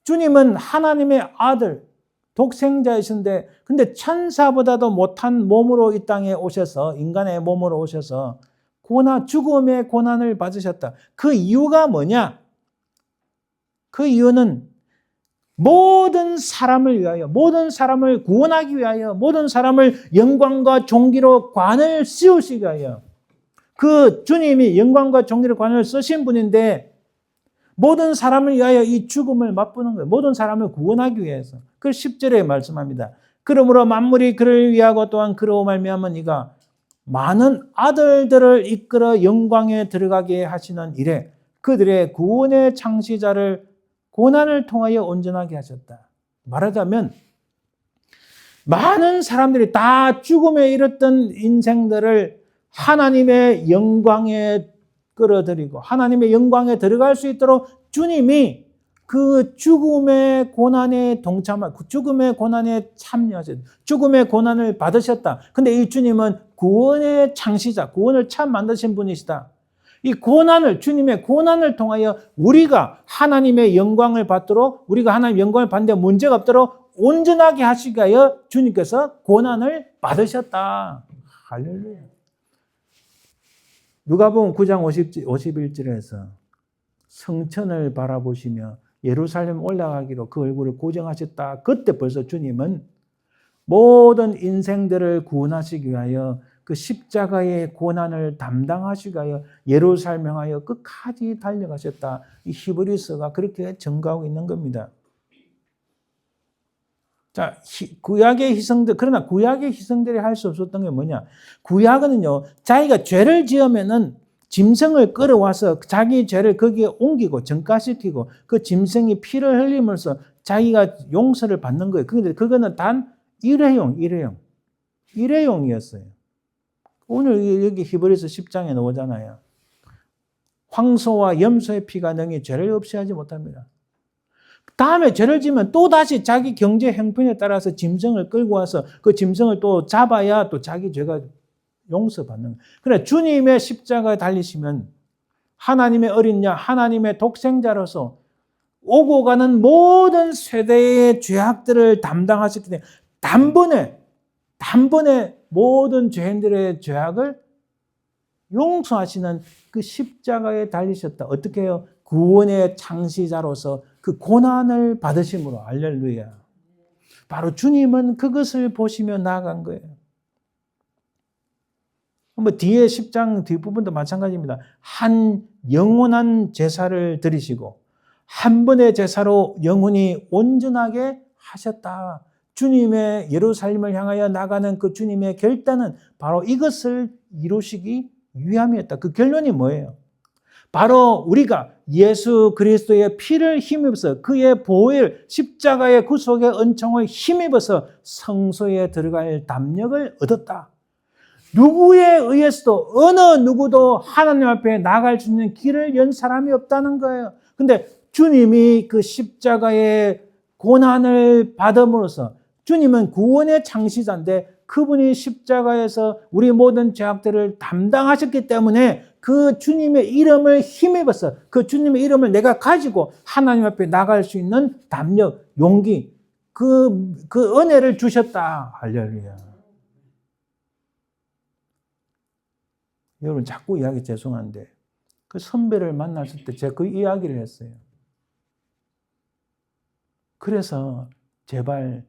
주님은 하나님의 아들, 독생자이신데 근데 천사보다도 못한 몸으로 이 땅에 오셔서 인간의 몸으로 오셔서 죽음의 고난을 받으셨다. 그 이유가 뭐냐? 그 이유는 모든 사람을 위하여, 모든 사람을 구원하기 위하여, 모든 사람을 영광과 존귀로 관을 씌우시기 위하여 그 주님이 영광과 존귀로 관을 쓰신 분인데 모든 사람을 위하여 이 죽음을 맛보는 거예요. 모든 사람을 구원하기 위해서. 그 10절에 말씀합니다. 그러므로 만물이 그를 위하고 또한 그로 말미암은 이가 많은 아들들을 이끌어 영광에 들어가게 하시는 일에 그들의 구원의 창시자를 고난을 통하여 온전하게 하셨다. 말하자면 많은 사람들이 다 죽음에 이르렀던 인생들을 하나님의 영광에 끌어들이고 하나님의 영광에 들어갈 수 있도록 주님이 그 죽음의 고난에 동참하고 죽음의 고난에 참여하셨다. 죽음의 고난을 받으셨다. 근데 이 주님은 구원의 창시자, 구원을 참 만드신 분이시다. 이 고난을, 주님의 고난을 통하여 우리가 하나님의 영광을 받도록, 우리가 하나님의 영광을 받는데 문제가 없도록 온전하게 하시기 위하여 주님께서 고난을 받으셨다. 할렐루야. 누가복음 9장 51절에서 성천을 바라보시며 예루살렘 올라가기로 그 얼굴을 고정하셨다. 그때 벌써 주님은 모든 인생들을 구원하시기 위하여 그 십자가의 고난을 담당하시기 위하여 예루살렘 향하여 끝까지 달려가셨다. 이 히브리서가 그렇게 증거하고 있는 겁니다. 자, 구약의 희생들, 그러나 구약의 희생들이 할 수 없었던 게 뭐냐? 구약은요, 자기가 죄를 지으면은 짐승을 끌어와서 자기 죄를 거기에 옮기고 전가시키고 그 짐승이 피를 흘리면서 자기가 용서를 받는 거예요. 그런데 그거는 단 일회용이었어요. 오늘 여기 히브리서 10장에 나오잖아요. 황소와 염소의 피가 능히 죄를 없이 하지 못합니다. 다음에 죄를 지면 또 다시 자기 경제 형편에 따라서 짐승을 끌고 와서 그 짐승을 또 잡아야 또 자기 죄가 용서받는 거예요. 그래 주님의 십자가에 달리시면 하나님의 어린 양, 하나님의 독생자로서 오고 가는 모든 세대의 죄악들을 담당하셨기 때문에 단번에 모든 죄인들의 죄악을 용서하시는 그 십자가에 달리셨다. 어떻게 해요? 구원의 창시자로서 그 고난을 받으심으로. 할렐루야. 바로 주님은 그것을 보시며 나아간 거예요. 뒤에 10장 뒷부분도 마찬가지입니다. 한 영원한 제사를 드리시고 한 번의 제사로 영원히 온전하게 하셨다. 주님의 예루살렘을 향하여 나가는 그 주님의 결단은 바로 이것을 이루시기 위함이었다. 그 결론이 뭐예요? 바로 우리가 예수 그리스도의 피를 힘입어서 그의 보혈, 십자가의 구속의 은총을 힘입어서 성소에 들어갈 담력을 얻었다. 누구에 의해서도 어느 누구도 하나님 앞에 나갈 수 있는 길을 연 사람이 없다는 거예요. 근데 주님이 그 십자가의 고난을 받음으로써 주님은 구원의 창시자인데 그분이 십자가에서 우리 모든 죄악들을 담당하셨기 때문에 그 주님의 이름을 힘입어서 그 주님의 이름을 내가 가지고 하나님 앞에 나갈 수 있는 담력, 용기, 그 은혜를 주셨다. 할렐루야. 여러분 자꾸 이야기 죄송한데 그 선배를 만났을 때 제가 그 이야기를 했어요. 그래서 제발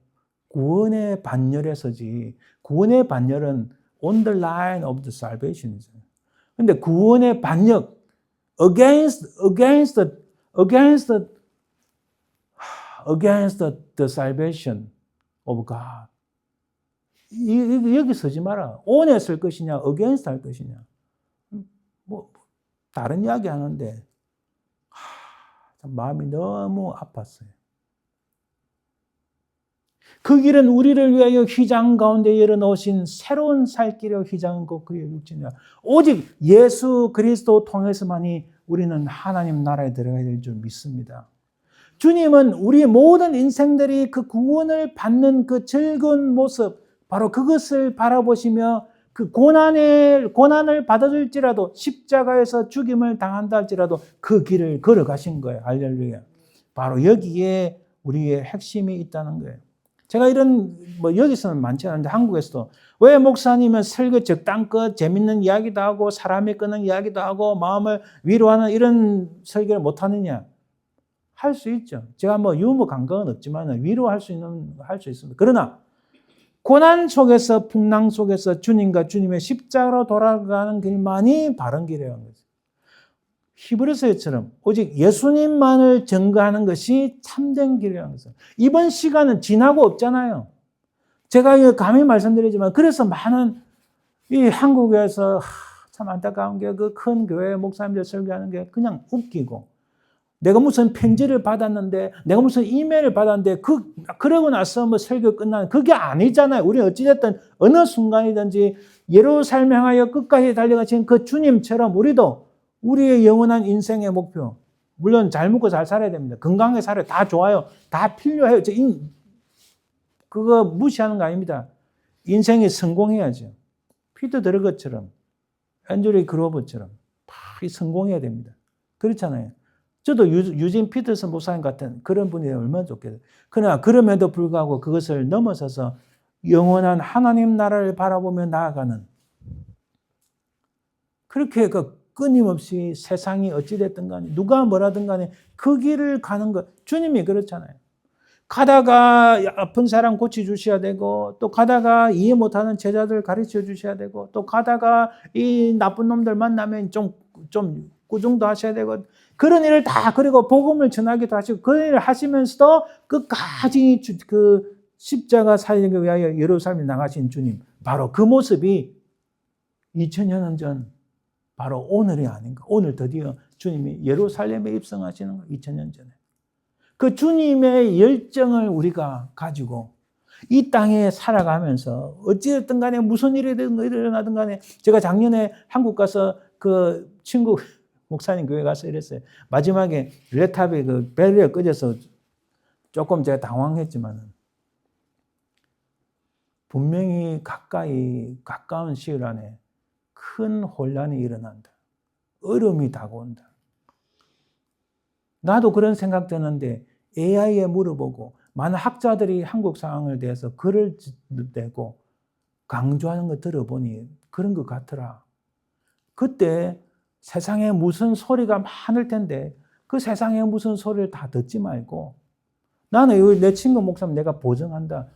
구원의 반열에 서지. 구원의 반열은 on the line of the salvation이죠. 근데 구원의 반역, against the salvation of God. 여기 쓰지 마라. on에 쓸 것이냐, against 할 것이냐. 뭐 다른 이야기 하는데 참 마음이 너무 아팠어요. 그 길은 우리를 위하여 휘장 가운데 열어놓으신 새로운 살 길의 휘장은 곧 그의 육체니라. 오직 예수 그리스도 통해서만이 우리는 하나님 나라에 들어가야 될 줄 믿습니다. 주님은 우리 모든 인생들이 그 구원을 받는 그 즐거운 모습, 바로 그것을 바라보시며 그 고난을 받아들지라도 십자가에서 죽임을 당한다 할지라도 그 길을 걸어가신 거예요. 할렐루야. 바로 여기에 우리의 핵심이 있다는 거예요. 제가 이런 여기서는 많지 않은데 한국에서도 왜 목사님은 설교 적당껏 재밌는 이야기도 하고 사람이 끄는 이야기도 하고 마음을 위로하는 이런 설교를 못하느냐? 할 수 있죠. 제가 유머 감각은 없지만 위로할 수 있습니다. 그러나 고난 속에서 풍랑 속에서 주님과 주님의 십자가로 돌아가는 길만이 바른 길이라는 거죠. 히브리서처럼 오직 예수님만을 증거하는 것이 참된 길이라는 거죠. 이번 시간은 지나고 없잖아요. 제가 감히 말씀드리지만 그래서 많은 이 한국에서 참 안타까운 게 그 큰 교회 목사님들 설교하는 게 그냥 웃기고 내가 무슨 편지를 받았는데 내가 무슨 이메일을 받았는데 그러고 나서 설교 끝나는 그게 아니잖아요. 우리는 어찌됐든 어느 순간이든지 예루살렘 향하여 끝까지 달려가신 그 주님처럼 우리도 우리의 영원한 인생의 목표, 물론 잘 먹고 잘 살아야 됩니다. 건강하게 살아야 다 좋아요. 다 필요해요. 그거 무시하는 거 아닙니다. 인생이 성공해야죠. 피터 드러거처럼 앤드류 그로버처럼 다 성공해야 됩니다. 그렇잖아요. 저도 유진 피터슨 목사님 같은 그런 분이 얼마나 좋겠어요. 그러나 그럼에도 불구하고 그것을 넘어서서 영원한 하나님 나라를 바라보며 나아가는 그렇게 끊임없이 세상이 어찌됐든 간에 누가 뭐라든 간에 그 길을 가는 것. 주님이 그렇잖아요. 가다가 아픈 사람 고쳐주셔야 되고 또 가다가 이해 못하는 제자들 가르쳐 주셔야 되고 또 가다가 이 나쁜 놈들 만나면 좀 꾸중도 하셔야 되고 그런 일을 다 그리고 복음을 전하기도 하시고 그 일을 하시면서도 끝까지 그 십자가 살리기 위하여 예루살렘에 나가신 주님 바로 그 모습이 2000여 년 전 바로 오늘이 아닌가. 오늘 드디어 주님이 예루살렘에 입성하시는 거 2000년 전에. 그 주님의 열정을 우리가 가지고 이 땅에 살아가면서 어찌됐든 간에 무슨 일이 일어나든 간에 제가 작년에 한국 가서 그 친구 목사님 교회 가서 이랬어요. 마지막에 레탑에 그 벨이 꺼져서 조금 제가 당황했지만 분명히 가까운 시일 안에 큰 혼란이 일어난다. 얼음이 다가온다. 나도 그런 생각 드는데 AI에 물어보고 많은 학자들이 한국 상황에 대해서 글을 내고 강조하는 거 들어보니 그런 것 같더라. 그때 세상에 무슨 소리가 많을 텐데 그 세상에 무슨 소리를 다 듣지 말고 나는 내 친구 목사님 내가 보증한다.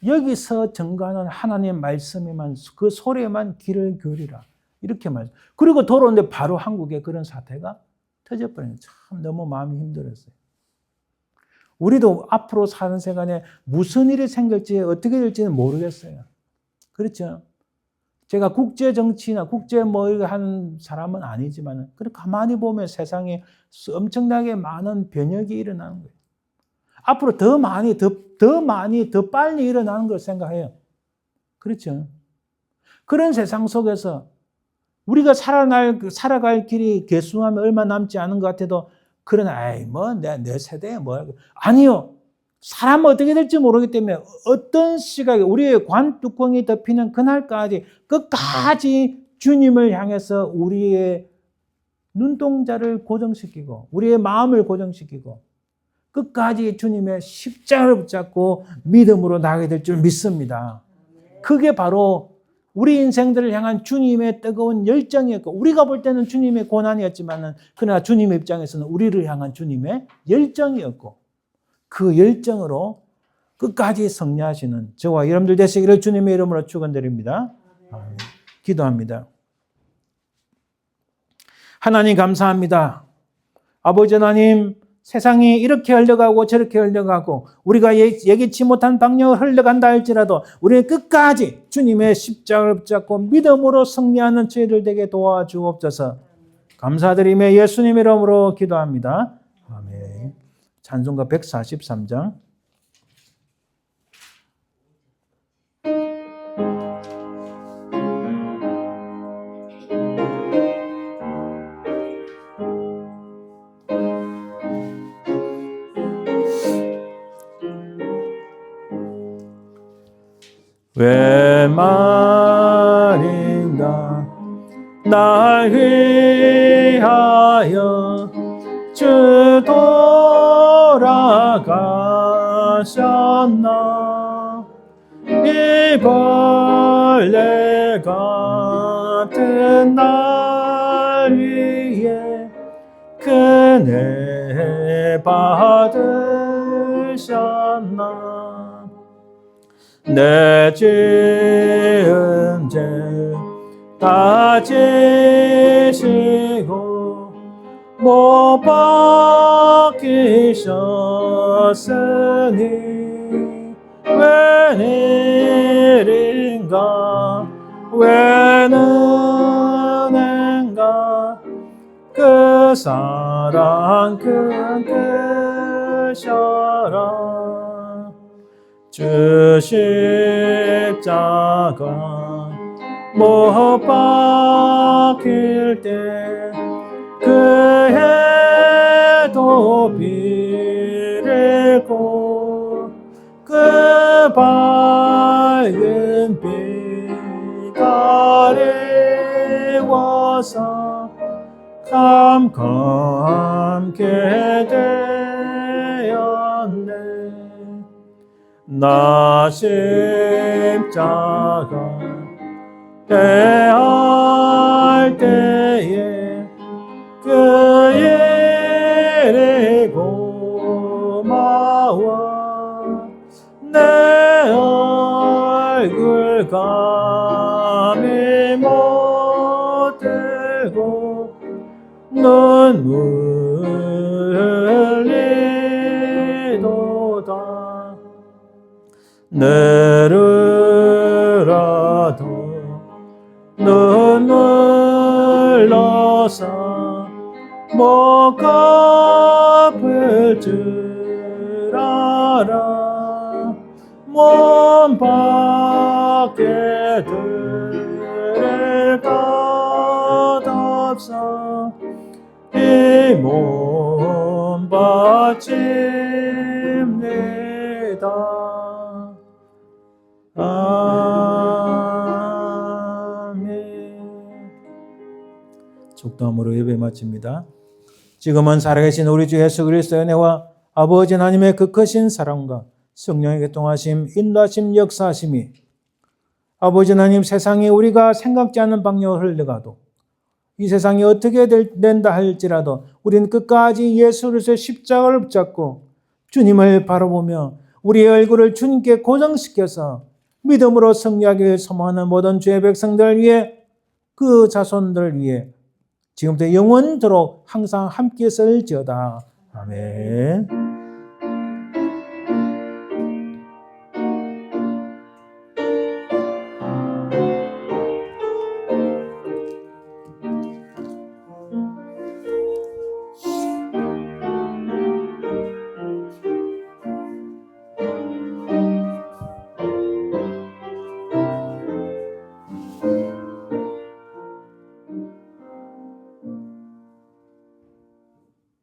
여기서 증거하는 하나님의 말씀에만 그 소리에만 귀를 기울이라. 이렇게 말. 그리고 돌아오는데 바로 한국에 그런 사태가 터져버리는 참 너무 마음이 힘들었어요. 우리도 앞으로 사는 시간에 무슨 일이 생길지 어떻게 될지는 모르겠어요. 그렇죠? 제가 국제 정치나 국제 뭘 하는 사람은 아니지만 가만히 보면 세상에 엄청나게 많은 변혁이 일어나는 거예요. 앞으로 더 많이, 더 빨리 일어나는 걸 생각해요. 그렇죠? 그런 세상 속에서 우리가 살아갈 길이 개수하면 얼마 남지 않은 것 같아도 그러나 내 세대에 아니요. 사람은 어떻게 될지 모르기 때문에 어떤 시각에 우리의 관뚜껑이 덮이는 그날까지 끝까지 주님을 향해서 우리의 눈동자를 고정시키고 우리의 마음을 고정시키고 끝까지 주님의 십자가를 붙잡고 믿음으로 나가게 될 줄 믿습니다. 그게 바로 우리 인생들을 향한 주님의 뜨거운 열정이었고 우리가 볼 때는 주님의 고난이었지만 그러나 주님의 입장에서는 우리를 향한 주님의 열정이었고 그 열정으로 끝까지 승리하시는 저와 여러분들 되시기를 주님의 이름으로 축원드립니다. 기도합니다. 하나님 감사합니다. 아버지 하나님, 세상이 이렇게 흘러가고 저렇게 흘러가고 우리가 예기치 못한 방향으로 흘러간다 할지라도 우리는 끝까지 주님의 십자가를 붙잡고 믿음으로 승리하는 저희들 되게 도와주옵소서. 감사드리며 예수님 이름으로 기도합니다. 아멘. 찬송가 143장. 왜 말인가 날 위하여 주 돌아가셨나. 이 벌레 같은 날 위에 은혜 받으셨나. 내 죄은 죄 다 지시고 못 박히셨으니 웬일인가 웬 은혜인가 그 사랑 끊으셔라. 주 십자가 못 박힐 때 그해도 비례고 그 밝은 빛 아래 와서 감감게 되었네. 나 십자가 대할 때에 그 일이 고마워. 내 얼굴 감히 못 들고 눈물 흘리도다. 내르라도 눈물 흘러서 못 갚을 줄 알아. 몸 밖에 들을 것 없어 이 몸 바칩니다. 축도함으로 예배 마칩니다. 지금은 살아계신 우리 주 예수 그리스도의 은혜와 아버지 하나님의 그 크신 사랑과 성령의 교통하심, 인도하심, 역사하심이 아버지 하나님 세상이 우리가 생각지 않는 방향으로 흘러가도 이 세상이 어떻게 된다 할지라도 우리는 끝까지 예수 그리스도의 십자가를 붙잡고 주님을 바라보며 우리의 얼굴을 주님께 고정시켜서 믿음으로 승리하기 위해 소망하는 모든 주의 백성들 위해 그 자손들 위해 지금부터 영원토록 항상 함께 있을지어다. 아멘.